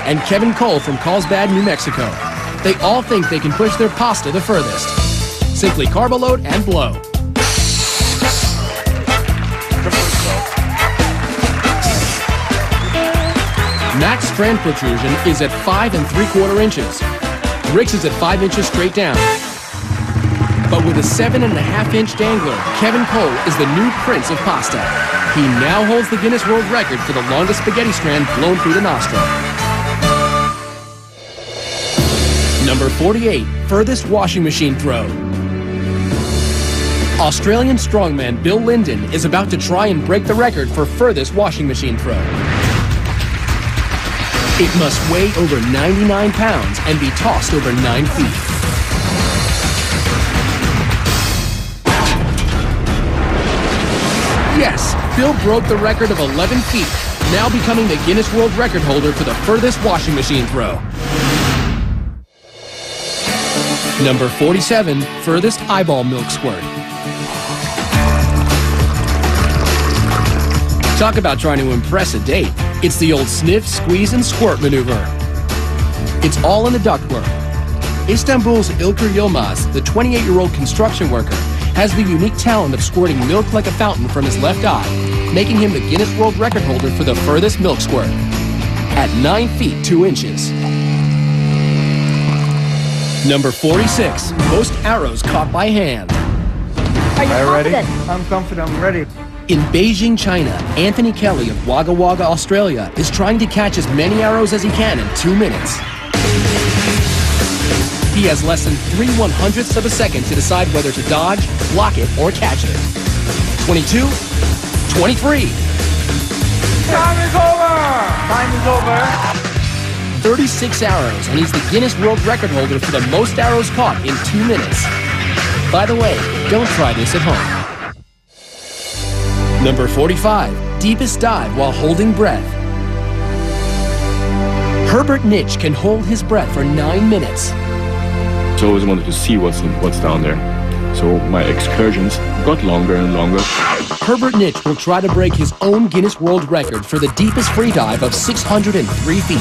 and Kevin Cole from Carlsbad, New Mexico. They all think they can push their pasta the furthest. Simply carb load and blow. Mac's strand protrusion is at 5 3/4 inches. Rick's is at 5 inches straight down. But with a 7.5-inch dangler, Kevin Cole is the new prince of pasta. He now holds the Guinness World Record for the longest spaghetti strand blown through the nostril. Number 48, furthest washing machine throw. Australian strongman Bill Linden is about to try and break the record for furthest washing machine throw. It must weigh over 99 pounds and be tossed over 9 feet. Yes, Bill broke the record of 11 feet, now becoming the Guinness World Record holder for the furthest washing machine throw. Number 47, furthest eyeball milk squirt. Talk about trying to impress a date. It's the old sniff, squeeze, and squirt maneuver. It's all in the ductwork. Istanbul's Ilker Yilmaz, the 28-year-old construction worker, has the unique talent of squirting milk like a fountain from his left eye, making him the Guinness World Record holder for the furthest milk squirt at 9 feet 2 inches. Number 46, most arrows caught by hand. Are you confident? I'm confident, I'm ready. In Beijing, China, Anthony Kelly of Wagga Wagga, Australia, is trying to catch as many arrows as he can in 2 minutes. He has less than 3/100ths of a second to decide whether to dodge, block it, or catch it. 22, 23. Time is over! Time is over. 36 arrows, and he's the Guinness World Record holder for the most arrows caught in 2 minutes. By the way, don't try this at home. Number 45, deepest dive while holding breath. Herbert Nitsch can hold his breath for 9 minutes. I always wanted to see what's down there. So my excursions got longer and longer. Herbert Nitsch will try to break his own Guinness World Record for the deepest free dive of 603 feet.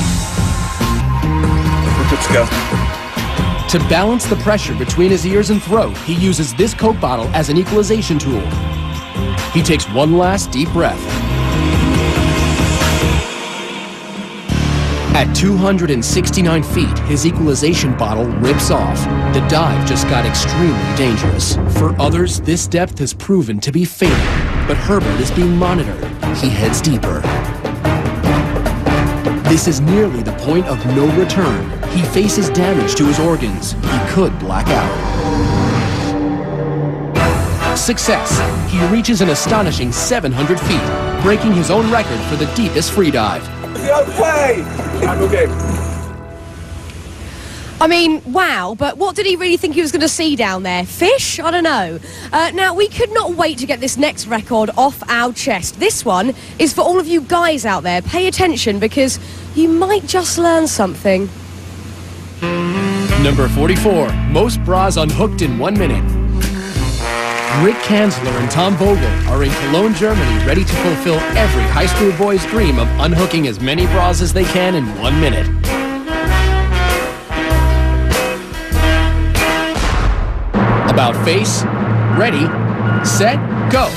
Let's go. To balance the pressure between his ears and throat, he uses this Coke bottle as an equalization tool. He takes one last deep breath. At 269 feet, his equalization bottle rips off. The dive just got extremely dangerous. For others, this depth has proven to be fatal, but Herbert is being monitored. He heads deeper. This is nearly the point of no return. He faces damage to his organs. He could black out. Success. He reaches an astonishing 700 feet, breaking his own record for the deepest free dive. Okay! I'm okay. I mean, wow, but what did he really think he was going to see down there? Fish? I don't know. Now, we could not wait to get this next record off our chest. This one is for all of you guys out there. Pay attention, because you might just learn something. Number 44, most bras unhooked in 1 minute. Rick Kanzler and Tom Vogel are in Cologne, Germany, ready to fulfill every high school boy's dream of unhooking as many bras as they can in 1 minute. About face, ready, set, go.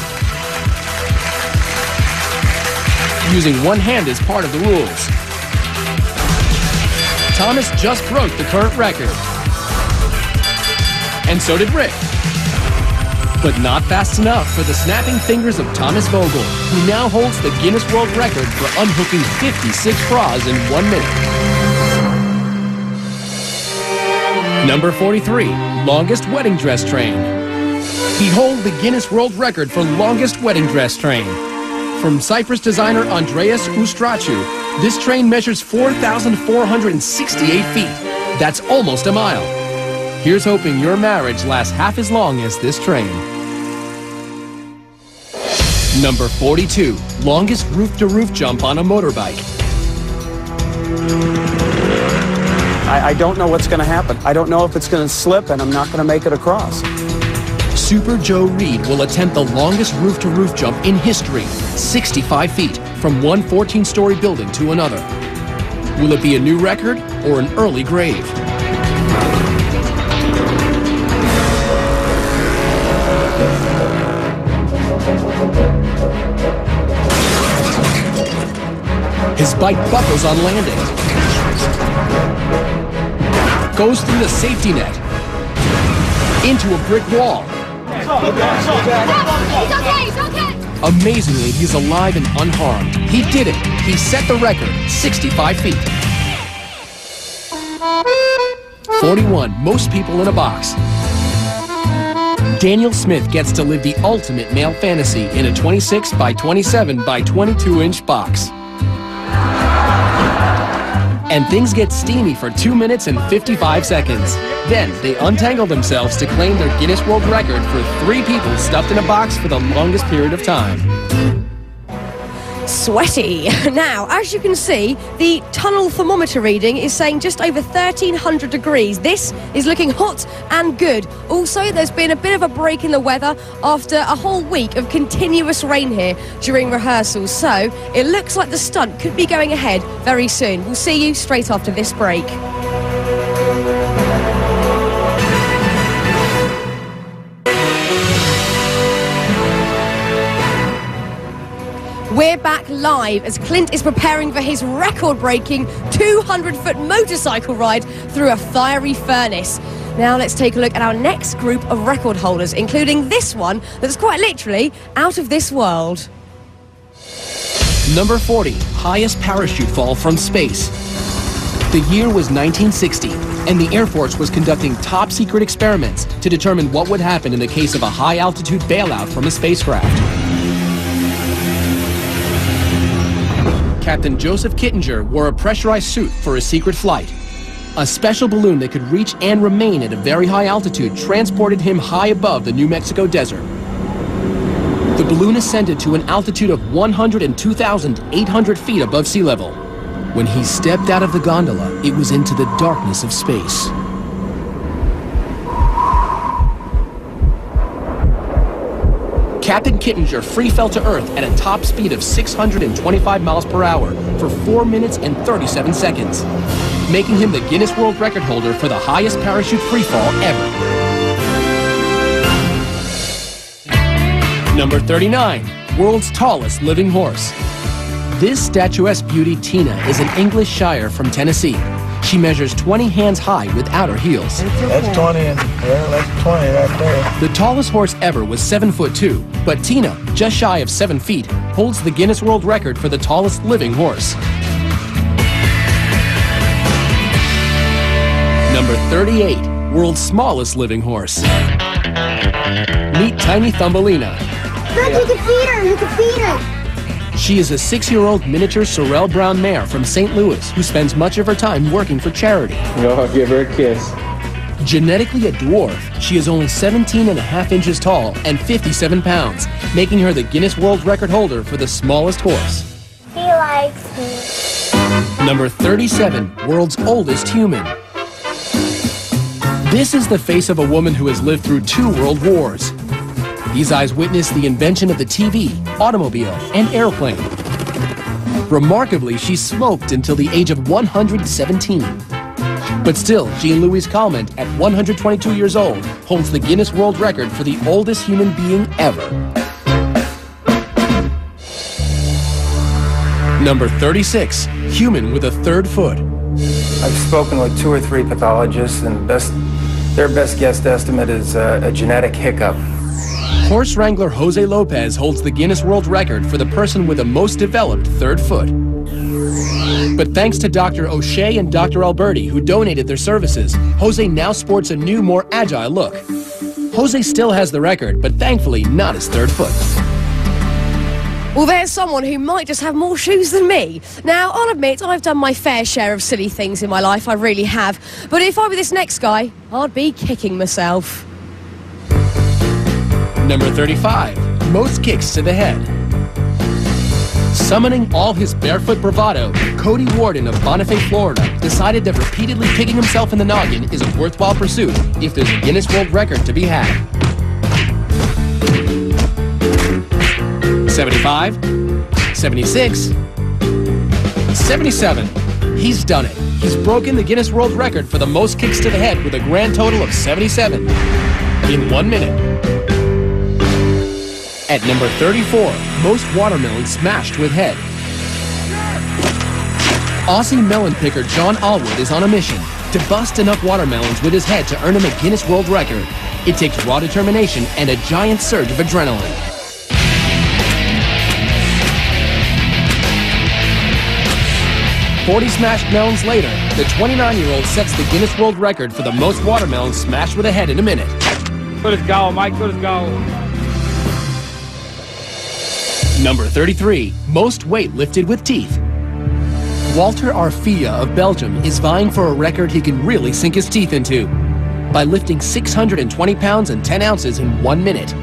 Using one hand as part of the rules. Thomas just broke the current record. And so did Rick. But not fast enough for the snapping fingers of Thomas Vogel, who now holds the Guinness World Record for unhooking 56 bras in 1 minute. Number 43, longest wedding dress train. He holds the Guinness World Record for longest wedding dress train. From Cyprus designer Andreas Ustrachu, this train measures 4,468 feet. That's almost a mile. Here's hoping your marriage lasts half as long as this train. Number 42, longest roof-to-roof jump on a motorbike. I don't know what's going to happen. I don't know if it's going to slip, and I'm not going to make it across. Super Joe Reed will attempt the longest roof-to-roof jump in history, 65 feet, from one 14-story building to another. Will it be a new record or an early grave? His bike buckles on landing. Goes through the safety net. Into a brick wall. He's okay. Amazingly, he's alive and unharmed. He did it. He set the record, 65 feet. 41, most people in a box. Daniel Smith gets to live the ultimate male fantasy in a 26 by 27 by 22-inch box. And things get steamy for 2 minutes and 55 seconds. Then they untangle themselves to claim their Guinness World Record for 3 people stuffed in a box for the longest period of time. Sweaty. Now, as you can see, the tunnel thermometer reading is saying just over 1,300 degrees. This is looking hot and good. Also, there's been a bit of a break in the weather after a whole week of continuous rain here during rehearsals. So, it looks like the stunt could be going ahead very soon. We'll see you straight after this break. We're back live as Clint is preparing for his record-breaking 200-foot motorcycle ride through a fiery furnace. Now let's take a look at our next group of record holders, including this one that's quite literally out of this world. Number 40, highest parachute fall from space. The year was 1960, and the Air Force was conducting top-secret experiments to determine what would happen in the case of a high-altitude bailout from a spacecraft. Captain Joseph Kittinger wore a pressurized suit for a secret flight. A special balloon that could reach and remain at a very high altitude transported him high above the New Mexico desert. The balloon ascended to an altitude of 102,800 feet above sea level. When he stepped out of the gondola, it was into the darkness of space. Captain Kittinger free fell to Earth at a top speed of 625 miles per hour for 4 minutes and 37 seconds, making him the Guinness World Record holder for the highest parachute free fall ever. Number 39, world's tallest living horse. This statuesque beauty, Tina, is an English Shire from Tennessee. She measures 20 hands high without her heels. That's 20, yeah, that's 20 right there. The tallest horse ever was 7'2", but Tina, just shy of 7 feet, holds the Guinness World Record for the tallest living horse. Number 38, world's smallest living horse. Meet Tiny Thumbelina. Look, you can feed her, you can feed her. She is a 6-year-old miniature Sorrel Brown mare from St. Louis who spends much of her time working for charity. Go give her a kiss. Genetically a dwarf, she is only 17.5 inches tall and 57 pounds, making her the Guinness World Record holder for the smallest horse. He likes me. Number 37, world's oldest human. This is the face of a woman who has lived through 2 world wars. These eyes witnessed the invention of the TV, automobile, and airplane. Remarkably, she smoked until the age of 117. But still, Jean-Louise Calment, at 122 years old, holds the Guinness World Record for the oldest human being ever. Number 36, human with a 3rd foot. I've spoken with 2 or 3 pathologists, and their best guess estimate is a genetic hiccup. Horse wrangler Jose Lopez holds the Guinness World Record for the person with the most developed 3rd foot. But thanks to Dr. O'Shea and Dr. Alberti, who donated their services, Jose now sports a new, more agile look. Jose still has the record, but thankfully not his 3rd foot. Well, there's someone who might just have more shoes than me. Now, I'll admit, I've done my fair share of silly things in my life, I really have. But if I were this next guy, I'd be kicking myself. Number 35, most kicks to the head. Summoning all his barefoot bravado, Cody Warden of Bonifay, Florida, decided that repeatedly kicking himself in the noggin is a worthwhile pursuit if there's a Guinness World Record to be had. 75, 76, 77. He's done it. He's broken the Guinness World Record for the most kicks to the head with a grand total of 77 in 1 minute. At number 34, most watermelons smashed with head. Aussie melon picker John Allwood is on a mission to bust enough watermelons with his head to earn him a Guinness World Record. It takes raw determination and a giant surge of adrenaline. 40 smashed melons later, the 29-year-old sets the Guinness World Record for the most watermelons smashed with a head in a minute. Good as go, Mike, good as go. Number 33, most weight lifted with teeth. Walter Arfia of Belgium is vying for a record he can really sink his teeth into by lifting 620 pounds and 10 ounces in 1 minute.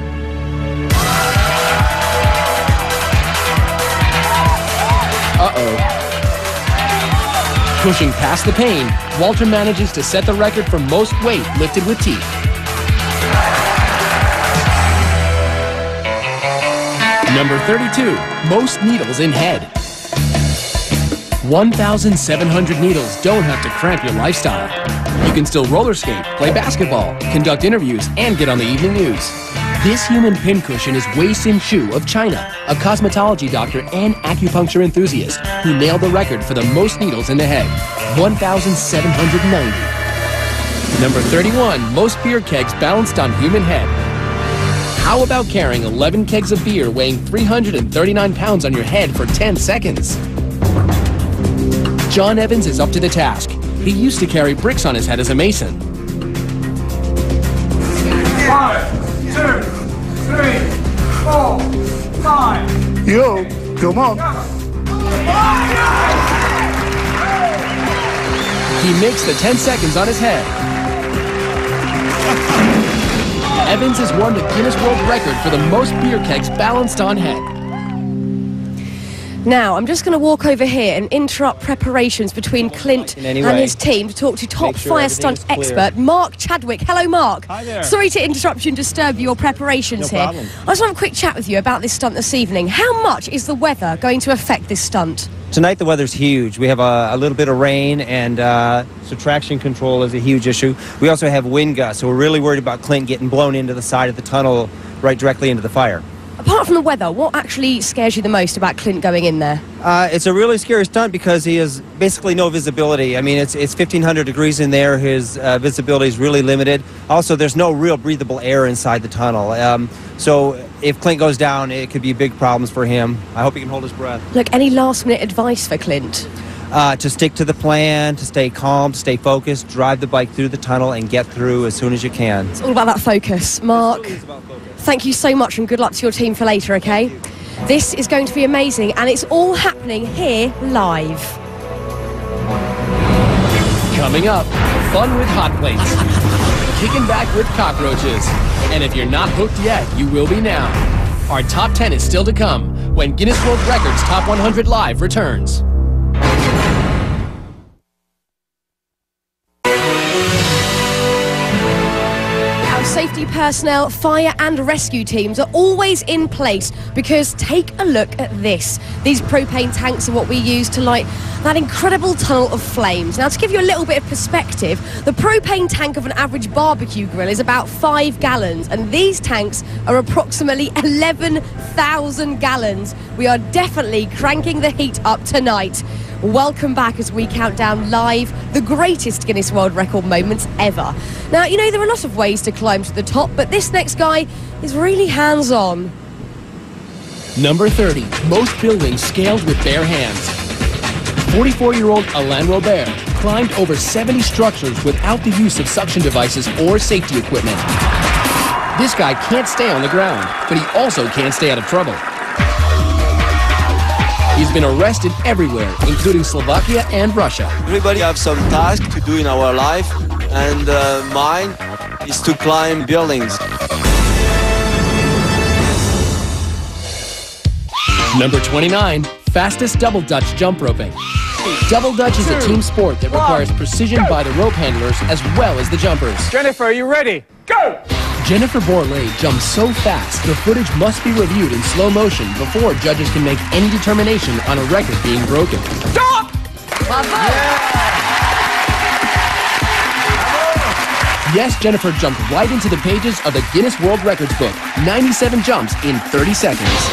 Pushing past the pain, Walter manages to set the record for most weight lifted with teeth. Number 32, most needles in head. 1,700 needles don't have to cramp your lifestyle. You can still roller skate, play basketball, conduct interviews, and get on the evening news. This human pincushion is Wei Xin Shu of China, a cosmetology doctor and acupuncture enthusiast who nailed the record for the most needles in the head, 1,790. Number 31, most beer kegs balanced on human head. How about carrying 11 kegs of beer weighing 339 pounds on your head for 10 seconds? John Evans is up to the task. He used to carry bricks on his head as a mason. 5, 2, 3, 4, 5. Yo, come on. He makes the 10 seconds on his head. Evans has won the Guinness World Record for the most beer kegs balanced on head. Now, I'm just going to walk over here and interrupt preparations between Clint and his team to talk to top fire stunt expert Mark Chadwick. Hello, Mark. Hi there. Sorry to interrupt you and disturb your preparations here. problem. I just want to have a quick chat with you about this stunt this evening. How much is the weather going to affect this stunt? Tonight the weather's huge. We have a little bit of rain, and so traction control is a huge issue. We also have wind gusts, so we're really worried about Clint getting blown into the side of the tunnel right directly into the fire. Apart from the weather, what actually scares you the most about Clint going in there? It's a really scary stunt because he has basically no visibility. I mean, it's 1,500 degrees in there. His visibility is really limited. Also, there's no real breathable air inside the tunnel. So if Clint goes down, it could be big problems for him. I hope he can hold his breath. Look, any last-minute advice for Clint? To stick to the plan, to stay calm, to stay focused, drive the bike through the tunnel and get through as soon as you can. It's all about that focus. Mark, thank you so much and good luck to your team for later, okay? This is going to be amazing and it's all happening here live. Coming up, fun with hot plates, kicking back with cockroaches, and if you're not hooked yet, you will be now. Our top 10 is still to come when Guinness World Records Top 100 Live returns. Safety personnel, fire and rescue teams are always in place because take a look at this. These propane tanks are what we use to light that incredible tunnel of flames. Now, to give you a little bit of perspective, the propane tank of an average barbecue grill is about 5 gallons, and these tanks are approximately 11,000 gallons. We are definitely cranking the heat up tonight. Welcome back as we count down live the greatest Guinness World Record moments ever. Now, you know, there are a lot of ways to climb to the top, but this next guy is really hands-on. Number 30, most buildings scaled with bare hands. 44-year-old Alain Robert climbed over 70 structures without the use of suction devices or safety equipment. This guy can't stay on the ground, but he also can't stay out of trouble. He's been arrested everywhere, including Slovakia and Russia. Everybody have some task to do in our life, and mine is to climb buildings. Number 29, Fastest double Dutch jump roping. Double Dutch is a team sport that requires precision by the rope handlers as well as the jumpers. Jennifer, are you ready? Go! Jennifer Borlée jumps so fast, the footage must be reviewed in slow motion before judges can make any determination on a record being broken. Stop! Yes, Jennifer jumped right into the pages of the Guinness World Records book. 97 jumps in 30 seconds.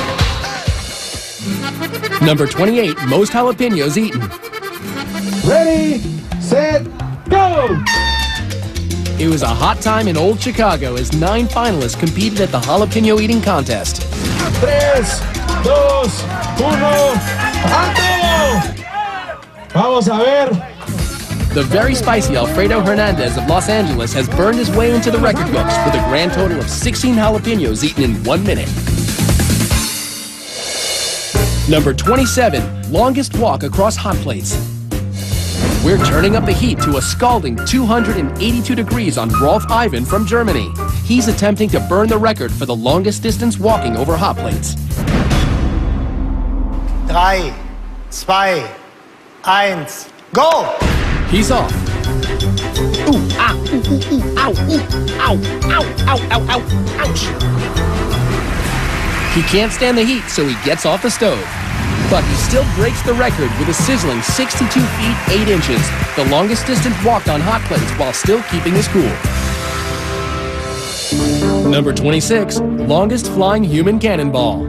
Number 28, most jalapenos eaten. Ready, set, go! It was a hot time in old Chicago as 9 finalists competed at the jalapeno eating contest. 3, 2, 1, ¡alto! Vamos a ver. The very spicy Alfredo Hernandez of Los Angeles has burned his way into the record books with a grand total of 16 jalapenos eaten in 1 minute. Number 27, longest walk across hot plates. We're turning up the heat to a scalding 282 degrees on Rolf Ivan from Germany. He's attempting to burn the record for the longest distance walking over hot plates. 3, 2, 1, go! He's off. Ooh, ah, ooh, ooh, ooh, ow, ooh, ow, ow, ow, ow, ow, ouch. He can't stand the heat, so he gets off the stove. But he still breaks the record with a sizzling 62 feet 8 inches, the longest distance walked on hot plates while still keeping his cool. Number 26, longest flying human cannonball.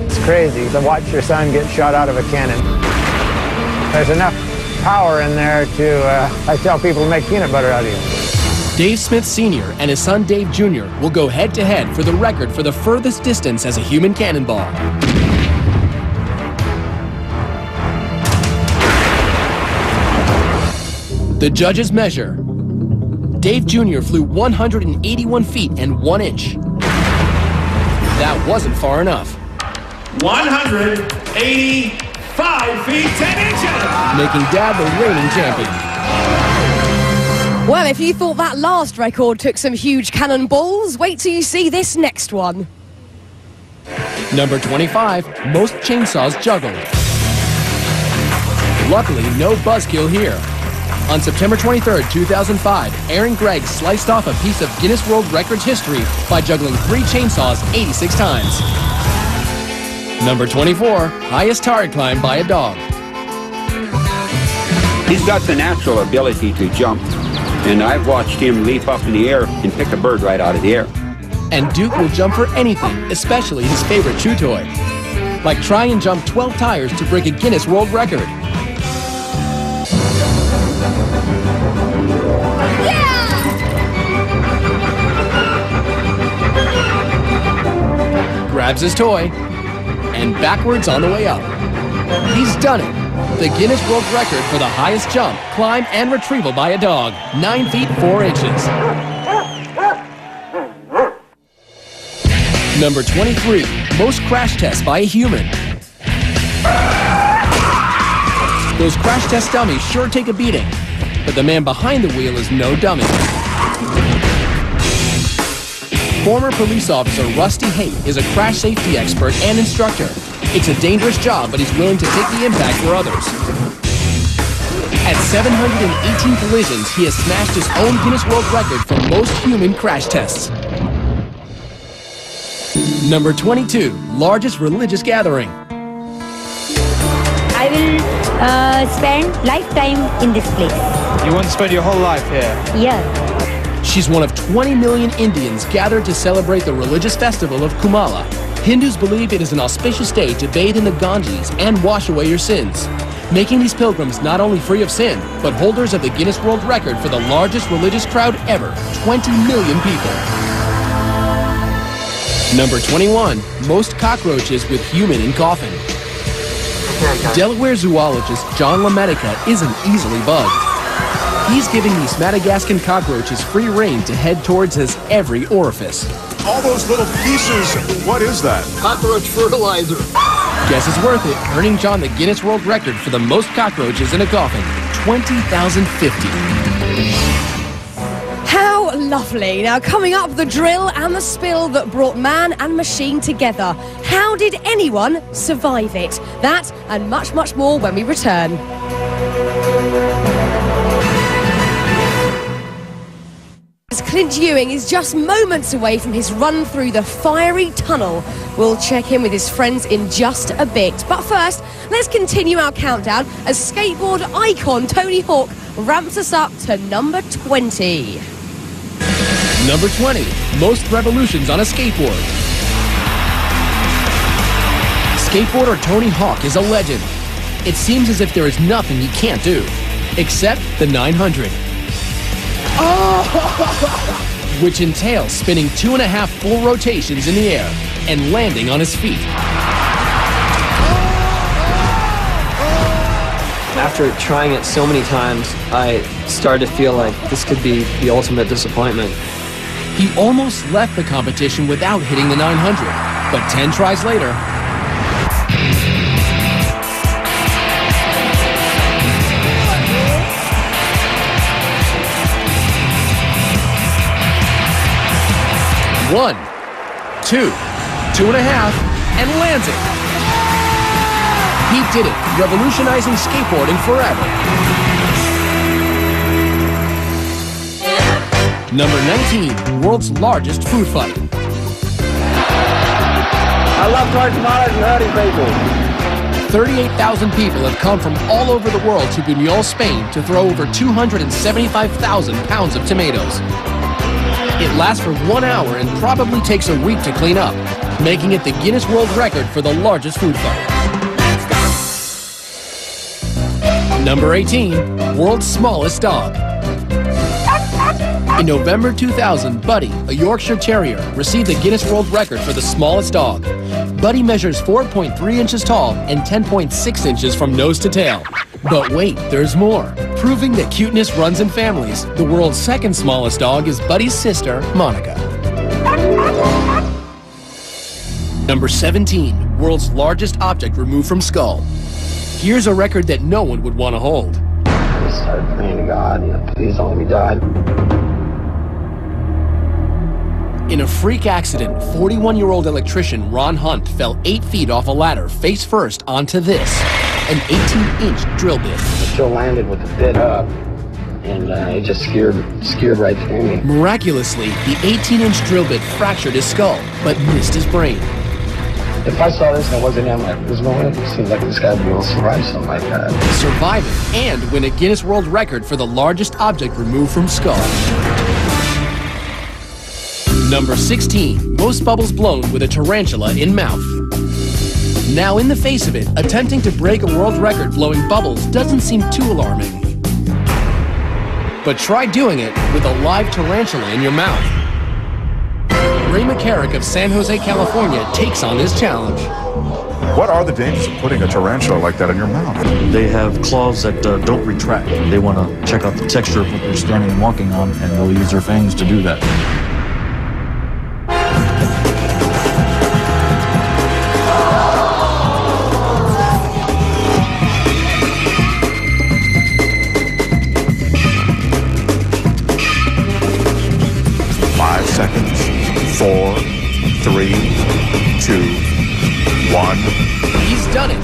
It's crazy to watch your son get shot out of a cannon. There's enough power in there to, I tell people, to make peanut butter out of you. Dave Smith Sr. and his son Dave Jr. will go head-to-head for the record for the furthest distance as a human cannonball. The judges measure. Dave Jr. flew 181 feet and 1 inch. That wasn't far enough. 185 feet 10 inches! Making Dad the reigning champion. Well, if you thought that last record took some huge cannonballs, wait till you see this next one. Number 25, most chainsaws juggled. Luckily, no buzzkill here. On September 23, 2005, Aaron Gregg sliced off a piece of Guinness World Records history by juggling 3 chainsaws 86 times. Number 24, highest target climb by a dog. He's got the natural ability to jump, and I've watched him leap up in the air and pick a bird right out of the air. And Duke will jump for anything, especially his favorite chew toy. Like try and jump 12 tires to break a Guinness World Record. Grabs his toy, and backwards on the way up. He's done it. The Guinness World Record for the highest jump, climb, and retrieval by a dog, 9 feet 4 inches. Number 23, most crash tests by a human. Those crash test dummies sure take a beating, but the man behind the wheel is no dummy. Former police officer Rusty Haight is a crash safety expert and instructor. It's a dangerous job, but he's willing to take the impact for others. At 718 collisions, he has smashed his own Guinness World Record for most human crash tests. Number 22, largest religious gathering. I will spend lifetime in this place. You want to spend your whole life here? Yeah. She's one of 20 million Indians gathered to celebrate the religious festival of Kumala. Hindus believe it is an auspicious day to bathe in the Ganges and wash away your sins, making these pilgrims not only free of sin, but holders of the Guinness World Record for the largest religious crowd ever, 20 million people. Number 21, most cockroaches with human in coffin. Delaware zoologist John LaMedica isn't easily bugged. He's giving these Madagascan cockroaches free rein to head towards his every orifice. All those little pieces, what is that? Cockroach fertilizer. Guess it's worth it, earning John the Guinness World Record for the most cockroaches in a coffin, 20,050. How lovely. Now, coming up, the drill and the spill that brought man and machine together. How did anyone survive it? That and much, much more when we return. Clint Ewing is just moments away from his run through the fiery tunnel. We'll check in with his friends in just a bit. But first, let's continue our countdown as skateboard icon Tony Hawk ramps us up to number 20. Number 20, most revolutions on a skateboard. Skateboarder Tony Hawk is a legend. It seems as if there is nothing he can't do, except the 900. Which entails spinning 2.5 full rotations in the air and landing on his feet. After trying it so many times, I started to feel like this could be the ultimate disappointment. He almost left the competition without hitting the 900, but 10 tries later, one, two, 2.5, and lands it. He did it, revolutionizing skateboarding forever. Number 19, world's largest food fight. I love going tomatoes and hurting people. 38,000 people have come from all over the world to Buñol, Spain to throw over 275,000 pounds of tomatoes. It lasts for 1 hour and probably takes a week to clean up, making it the Guinness World Record for the largest food fight. Number 18, world's smallest dog. In November 2000, Buddy, a Yorkshire Terrier, received the Guinness World Record for the smallest dog. Buddy measures 4.3 inches tall and 10.6 inches from nose to tail. But wait, there's more. Proving that cuteness runs in families, the world's second smallest dog is Buddy's sister, Monica. Number 17, world's largest object removed from skull. Here's a record that no one would want to hold. I started praying to God, please don't let me die. In a freak accident, 41-year-old electrician Ron Hunt fell 8 feet off a ladder face first onto this, an 18-inch drill bit. It still landed with the bit up, and it just skewered right through me. Miraculously, the 18-inch drill bit fractured his skull, but missed his brain. If I saw this and I wasn't in, there's no way it seems like this guy would be able to survive something like that. Survive it and win a Guinness World Record for the largest object removed from skull. Number 16, most bubbles blown with a tarantula in mouth. Now in the face of it, attempting to break a world record blowing bubbles doesn't seem too alarming. But try doing it with a live tarantula in your mouth. Ray McCarrick of San Jose, California takes on this challenge. What are the dangers of putting a tarantula like that in your mouth? They have claws that don't retract. They want to check out the texture of what they're standing and walking on, and they'll use their fangs to do that. Seconds. 4, 3, 2, 1. He's done it.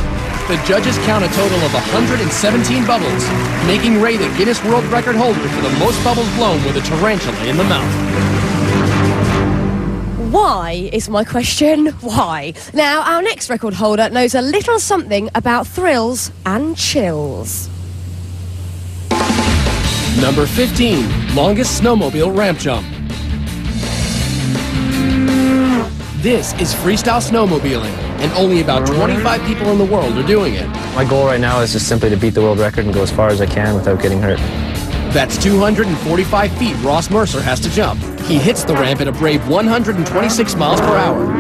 The judges count a total of 117 bubbles, making Ray the Guinness World Record holder for the most bubbles blown with a tarantula in the mouth. Why is my question? Why? Now, our next record holder knows a little something about thrills and chills. Number 15, longest snowmobile ramp jump. This is freestyle snowmobiling, and only about 25 people in the world are doing it. My goal right now is just simply to beat the world record and go as far as I can without getting hurt. That's 245 feet Ross Mercer has to jump. He hits the ramp at a brave 126 miles per hour.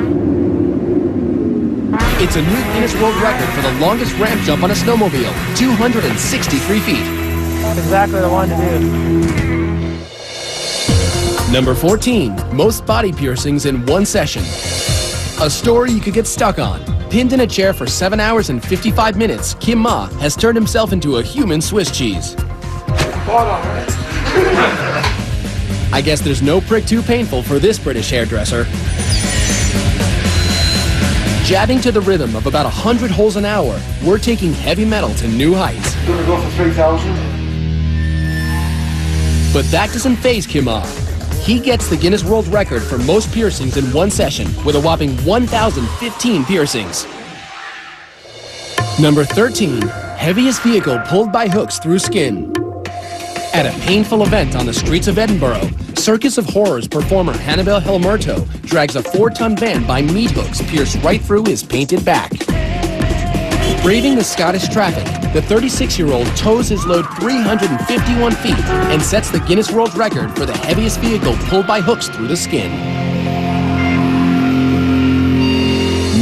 It's a new Guinness World Record for the longest ramp jump on a snowmobile, 263 feet. That's exactly what I wanted to do. Number 14, most body piercings in one session. A story you could get stuck on. Pinned in a chair for 7 hours and 55 minutes, Kim Ma has turned himself into a human Swiss cheese. I guess there's no prick too painful for this British hairdresser. Jabbing to the rhythm of about 100 holes an hour, we're taking heavy metal to new heights. Gonna go for 3,000. But that doesn't faze Kim Ah. He gets the Guinness World Record for most piercings in one session with a whopping 1,015 piercings. Number 13, heaviest vehicle pulled by hooks through skin. At a painful event on the streets of Edinburgh, Circus of Horrors performer Hannibal Helmerto drags a 4-ton van by meat hooks pierced right through his painted back. Braving the Scottish traffic, the 36-year-old tows his load 351 feet and sets the Guinness World Record for the heaviest vehicle pulled by hooks through the skin.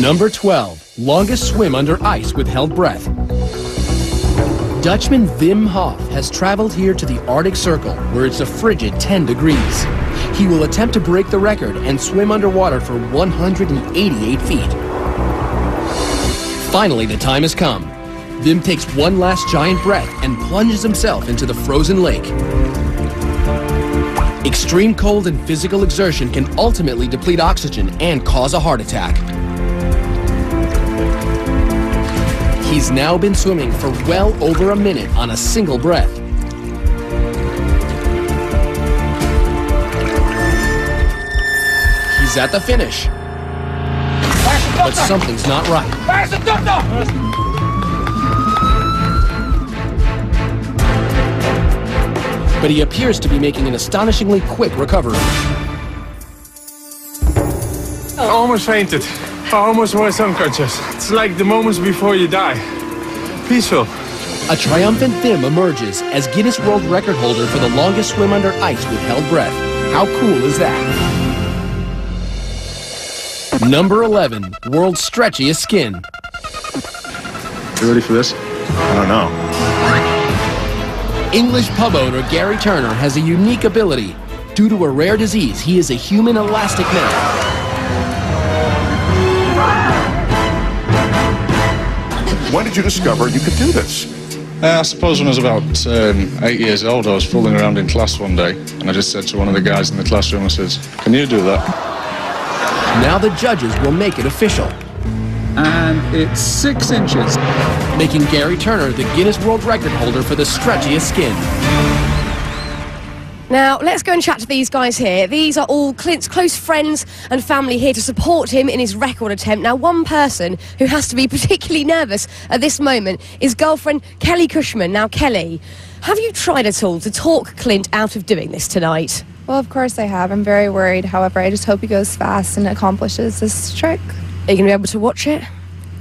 Number 12, longest swim under ice with held breath. Dutchman Wim Hof has traveled here to the Arctic Circle, where it's a frigid 10 degrees. He will attempt to break the record and swim underwater for 188 feet. Finally, the time has come. Wim takes one last giant breath and plunges himself into the frozen lake. Extreme cold and physical exertion can ultimately deplete oxygen and cause a heart attack. He's now been swimming for well over a minute on a single breath. He's at the finish. But something's not right. But he appears to be making an astonishingly quick recovery. I almost fainted. I almost was unconscious. It's like the moments before you die. Peaceful. A triumphant Wim emerges as Guinness World Record holder for the longest swim under ice with held breath. How cool is that? Number 11, world's stretchiest skin. You ready for this? I don't know. English pub owner Gary Turner has a unique ability. Due to a rare disease, he is a human elastic man. When did you discover you could do this? I suppose when I was about 8 years old, I was fooling around in class one day, and I just said to one of the guys in the classroom, I said, "Can you do that?" Now the judges will make it official. And it's 6 inches. Making Gary Turner the Guinness World Record holder for the stretchiest skin. Now, let's go and chat to these guys here. These are all Clint's close friends and family here to support him in his record attempt. Now, one person who has to be particularly nervous at this moment is girlfriend Kelly Cushman. Now, Kelly, have you tried at all to talk Clint out of doing this tonight? Well, of course I have. I'm very worried. However, I just hope he goes fast and accomplishes this trick. Are you going to be able to watch it?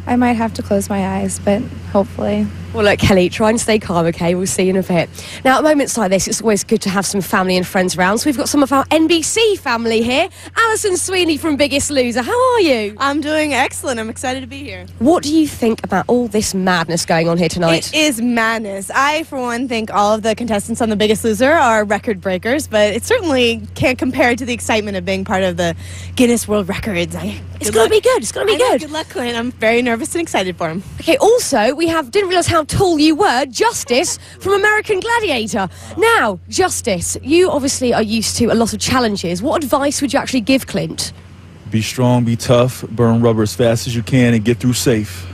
I might have to close my eyes, but hopefully. Well, look, Kelly, try and stay calm, OK? We'll see you in a bit. Now, at moments like this, it's always good to have some family and friends around. So we've got some of our NBC family here. Alison Sweeney from Biggest Loser. How are you? I'm doing excellent. I'm excited to be here. What do you think about all this madness going on here tonight? It is madness. I, for one, think all of the contestants on The Biggest Loser are record breakers, but it certainly can't compare to the excitement of being part of the Guinness World Records. It's going to be good. It's going to be good. Good luck, Clint. I'm very nervous and excited for him. OK, also, didn't realise how tall you were, Justice from American Gladiator. Now, Justice, you obviously are used to a lot of challenges. What advice would you actually give Clint? Be strong, be tough, burn rubber as fast as you can, and get through safe.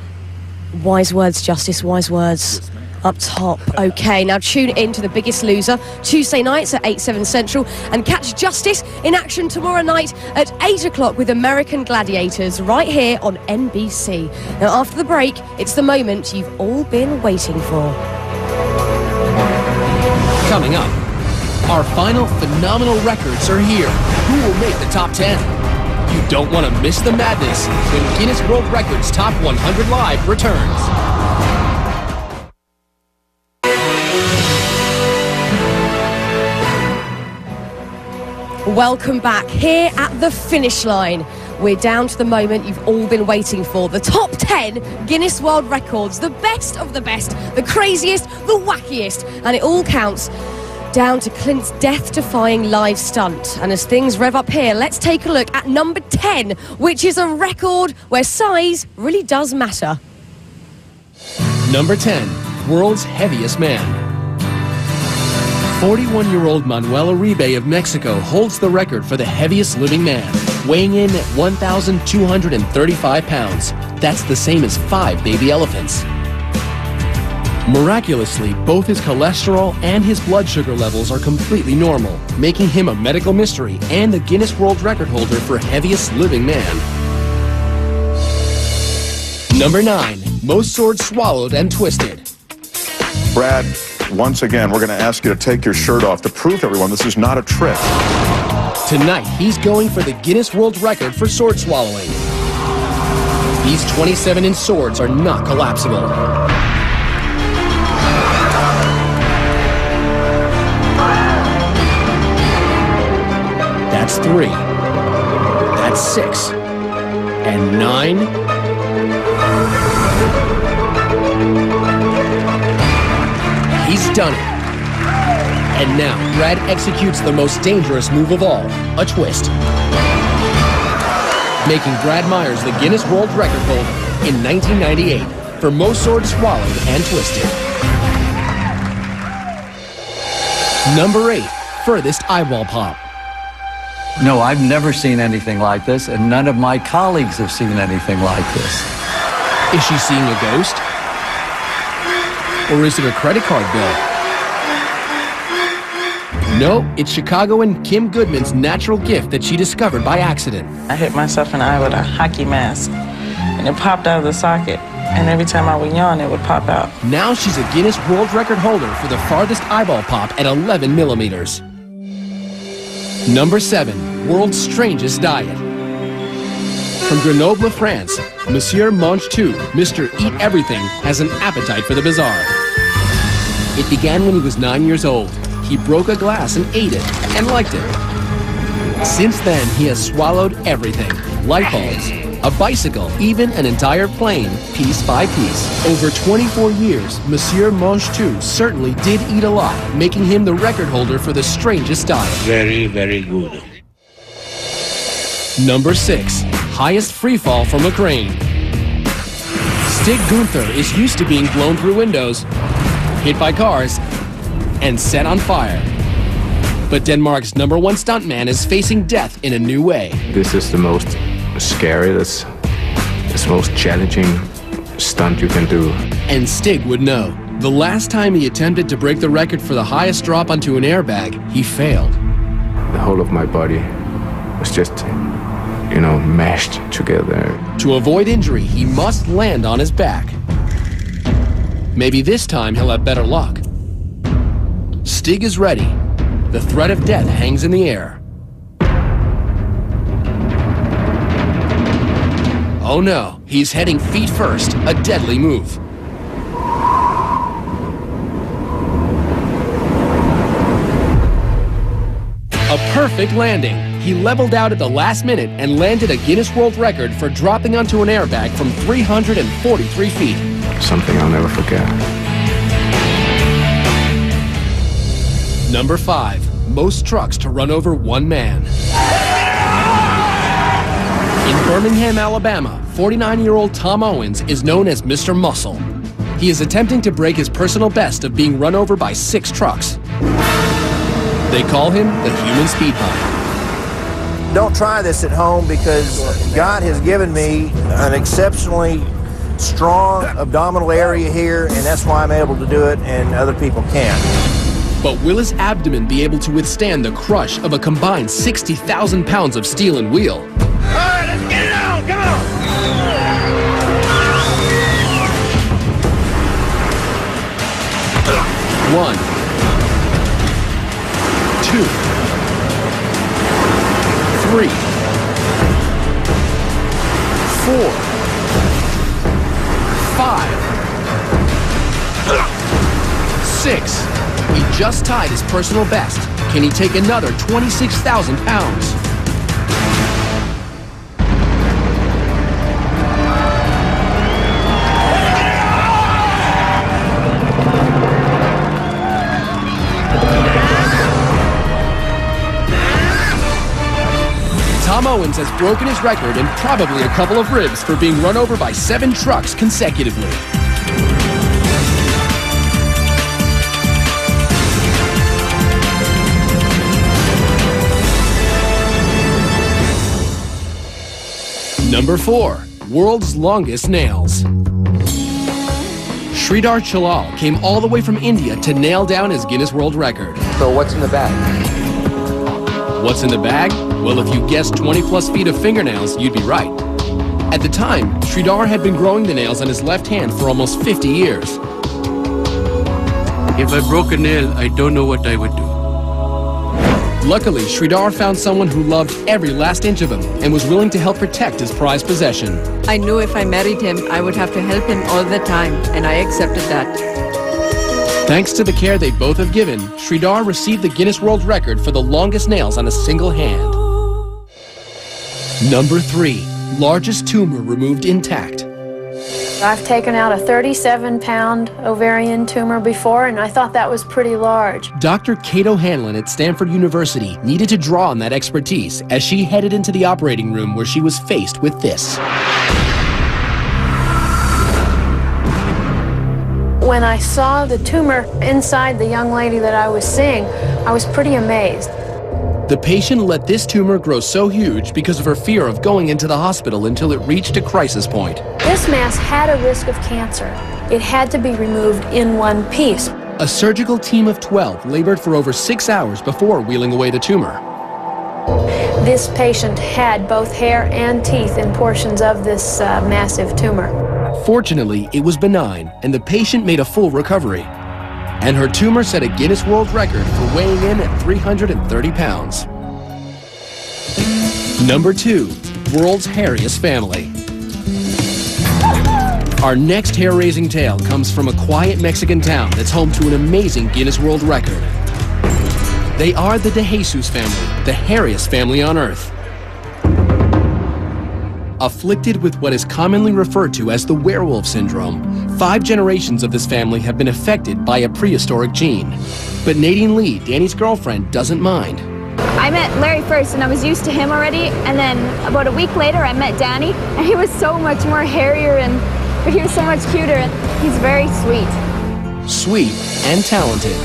Wise words, Justice, wise words. Up top. OK, now tune in to The Biggest Loser Tuesday nights at 8/7 Central and catch Justice in action tomorrow night at 8 o'clock with American Gladiators right here on NBC. Now, after the break, it's the moment you've all been waiting for. Coming up, our final phenomenal records are here. Who will make the top 10? You don't want to miss the madness when Guinness World Records Top 100 Live returns. Welcome back here at the finish line. We're down to the moment you've all been waiting for. The top 10 Guinness World Records. The best of the best. The craziest, the wackiest. And it all counts down to Clint's death-defying live stunt. And as things rev up here, let's take a look at number 10, which is a record where size really does matter. Number 10, world's heaviest man. 41-year-old Manuel Uribe of Mexico holds the record for the heaviest living man, weighing in at 1,235 pounds. That's the same as 5 baby elephants. Miraculously, both his cholesterol and his blood sugar levels are completely normal, making him a medical mystery and the Guinness World Record holder for heaviest living man. Number 9. Most swords swallowed and twisted. Brad, once again, we're going to ask you to take your shirt off to prove to everyone this is not a trick. Tonight, he's going for the Guinness World Record for sword swallowing. These 27-inch swords are not collapsible. That's 3. That's 6. And 9. He's done it. And now, Brad executes the most dangerous move of all, a twist, making Brad Myers the Guinness World Record holder in 1998 for most swords swallowed and twisted. Number 8, furthest eyeball pop. No, I've never seen anything like this, and none of my colleagues have seen anything like this. Is she seeing a ghost? Or is it a credit card bill? No, it's Chicagoan Kim Goodman's natural gift that she discovered by accident. I hit myself in the eye with a hockey mask, and it popped out of the socket. And every time I would yawn, it would pop out. Now she's a Guinness World Record holder for the farthest eyeball pop at 11 millimeters. Number 7, world's strangest diet. From Grenoble, France, Monsieur Mange Tout, Mr. Eat Everything, has an appetite for the bizarre. It began when he was 9 years old. He broke a glass and ate it, and liked it. Since then, he has swallowed everything. Light bulbs, a bicycle, even an entire plane, piece by piece. Over 24 years, Monsieur Mange Tout certainly did eat a lot, making him the record holder for the strangest diet. Very, very good. Number 6, highest free fall from a crane. Stig Gunther is used to being blown through windows, hit by cars, and set on fire. But Denmark's #1 stuntman is facing death in a new way. This is the most scary, that's the most challenging stunt you can do. And Stig would know. The last time he attempted to break the record for the highest drop onto an airbag, he failed. The whole of my body was just, mashed together. To avoid injury, he must land on his back. Maybe this time he'll have better luck. Stig is ready. The threat of death hangs in the air. Oh no, he's heading feet first, a deadly move. A perfect landing. He leveled out at the last minute and landed a Guinness World Record for dropping onto an airbag from 343 feet. Something I'll never forget. Number 5, most trucks to run over one man. In Birmingham, Alabama, 49-year-old Tom Owens is known as Mr. Muscle. He is attempting to break his personal best of being run over by 6 trucks. They call him the human speed bump. Don't try this at home because God has given me an exceptionally strong abdominal area here, and that's why I'm able to do it and other people can't. But will his abdomen be able to withstand the crush of a combined 60,000 pounds of steel and wheel? All right, let's get it on. Come on. 1, 2, 3, 4, 5, 6. He just tied his personal best. Can he take another 26,000 pounds? Tom Owens has broken his record and probably a couple of ribs for being run over by 7 trucks consecutively. Number 4. World's longest nails. Sridhar Chalal came all the way from India to nail down his Guinness World Record. So what's in the bag? What's in the bag? Well, if you guessed 20+ feet of fingernails, you'd be right. At the time, Sridhar had been growing the nails on his left hand for almost 50 years. If I broke a nail, I don't know what I would do. Luckily, Sridhar found someone who loved every last inch of him and was willing to help protect his prized possession. I knew if I married him, I would have to help him all the time, and I accepted that. Thanks to the care they both have given, Sridhar received the Guinness World Record for the longest nails on a single hand. Number 3. Largest tumor removed intact. I've taken out a 37-pound ovarian tumor before, and I thought that was pretty large. Dr. Cato Hanlon at Stanford University needed to draw on that expertise as she headed into the operating room where she was faced with this. When I saw the tumor inside the young lady that I was seeing, I was pretty amazed. The patient let this tumor grow so huge because of her fear of going into the hospital until it reached a crisis point. This mass had a risk of cancer. It had to be removed in one piece. A surgical team of 12 labored for over 6 hours before wheeling away the tumor. This patient had both hair and teeth in portions of this massive tumor. Fortunately, it was benign, and the patient made a full recovery. And her tumor set a Guinness World Record for weighing in at 330 pounds. Number 2. World's hairiest family. Our next hair-raising tale comes from a quiet Mexican town that's home to an amazing Guinness World Record. They are the De Jesus family, the hairiest family on Earth. Afflicted with what is commonly referred to as the werewolf syndrome, 5 generations of this family have been affected by a prehistoric gene. But Nadine Lee, Danny's girlfriend, doesn't mind. I met Larry first and I was used to him already, and then about a week later I met Danny and he was so much more hairier but he was so much cuter, and he's very sweet. Sweet and talented.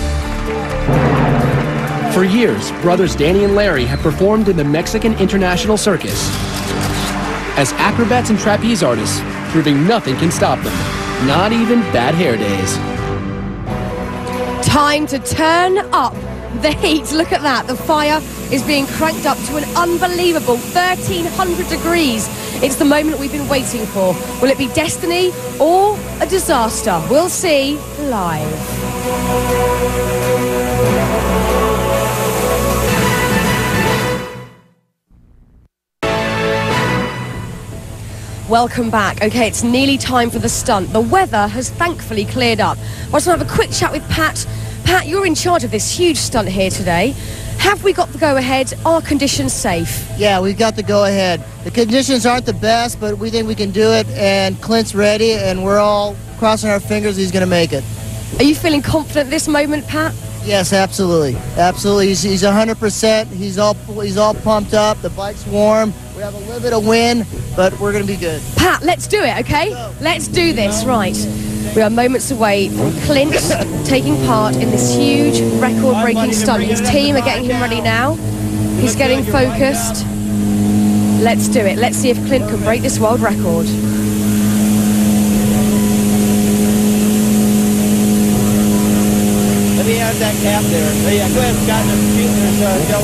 For years, brothers Danny and Larry have performed in the Mexican International Circus as acrobats and trapeze artists, proving nothing can stop them, not even bad hair days. Time to turn up the heat. Look at that. The fire is being cranked up to an unbelievable 1,300 degrees. It's the moment we've been waiting for. Will it be destiny or a disaster? We'll see live. Welcome back. Okay, it's nearly time for the stunt. The weather has thankfully cleared up. I just want to have a quick chat with Pat. Pat, you're in charge of this huge stunt here today. Have we got the go-ahead? Are conditions safe? Yeah, we've got the go-ahead. The conditions aren't the best, but we think we can do it, and Clint's ready, and we're all crossing our fingers he's going to make it. Are you feeling confident at this moment, Pat? Yes, absolutely. Absolutely. He's 100%. He's all pumped up. The bike's warm. We have a little bit of wind, but we're going to be good. Pat, let's do it, okay? Let's do this, right. We are moments away from Clint taking part in this huge record-breaking stunt. His team are getting him ready now. He's getting focused. Let's do it. Let's see if Clint can break this world record. Let me add that cap there. Oh, yeah, go ahead, Scott. There's Joe.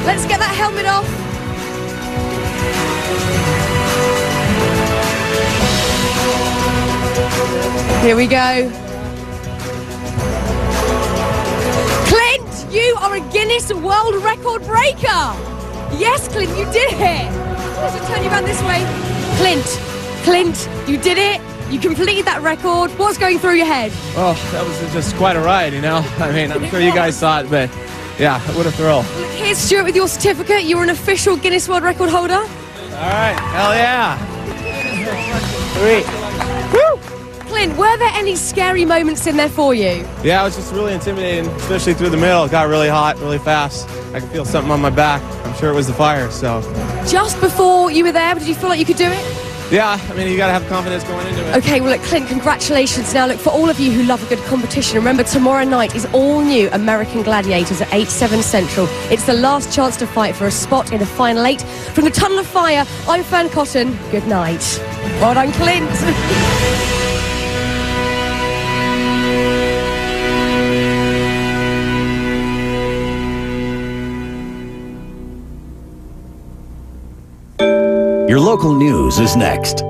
Let's get that helmet off. Here we go. Clint, you are a Guinness World Record breaker. Yes, Clint, you did it. Let's just turn you around this way. Clint, you did it. You completed that record. What's going through your head? Oh, that was just quite a ride, you know? I mean, I'm sure you guys saw it, but yeah, what a thrill. Look, here's Stuart with your certificate. You're an official Guinness World Record holder. All right, hell yeah. Sweet. Woo! Clint, were there any scary moments in there for you? Yeah, it was just really intimidating, especially through the middle. It got really hot, really fast. I could feel something on my back. I'm sure it was the fire, so. Just before you were there, did you feel like you could do it? Yeah, I mean, you gotta have confidence going into it. Okay, well, look, Clint, congratulations. Now, look, for all of you who love a good competition, remember tomorrow night is all new American Gladiators at 8, 7 Central. It's the last chance to fight for a spot in the final 8. From the Tunnel of Fire, I'm Fern Cotton. Good night. Well done, Clint. Your local news is next.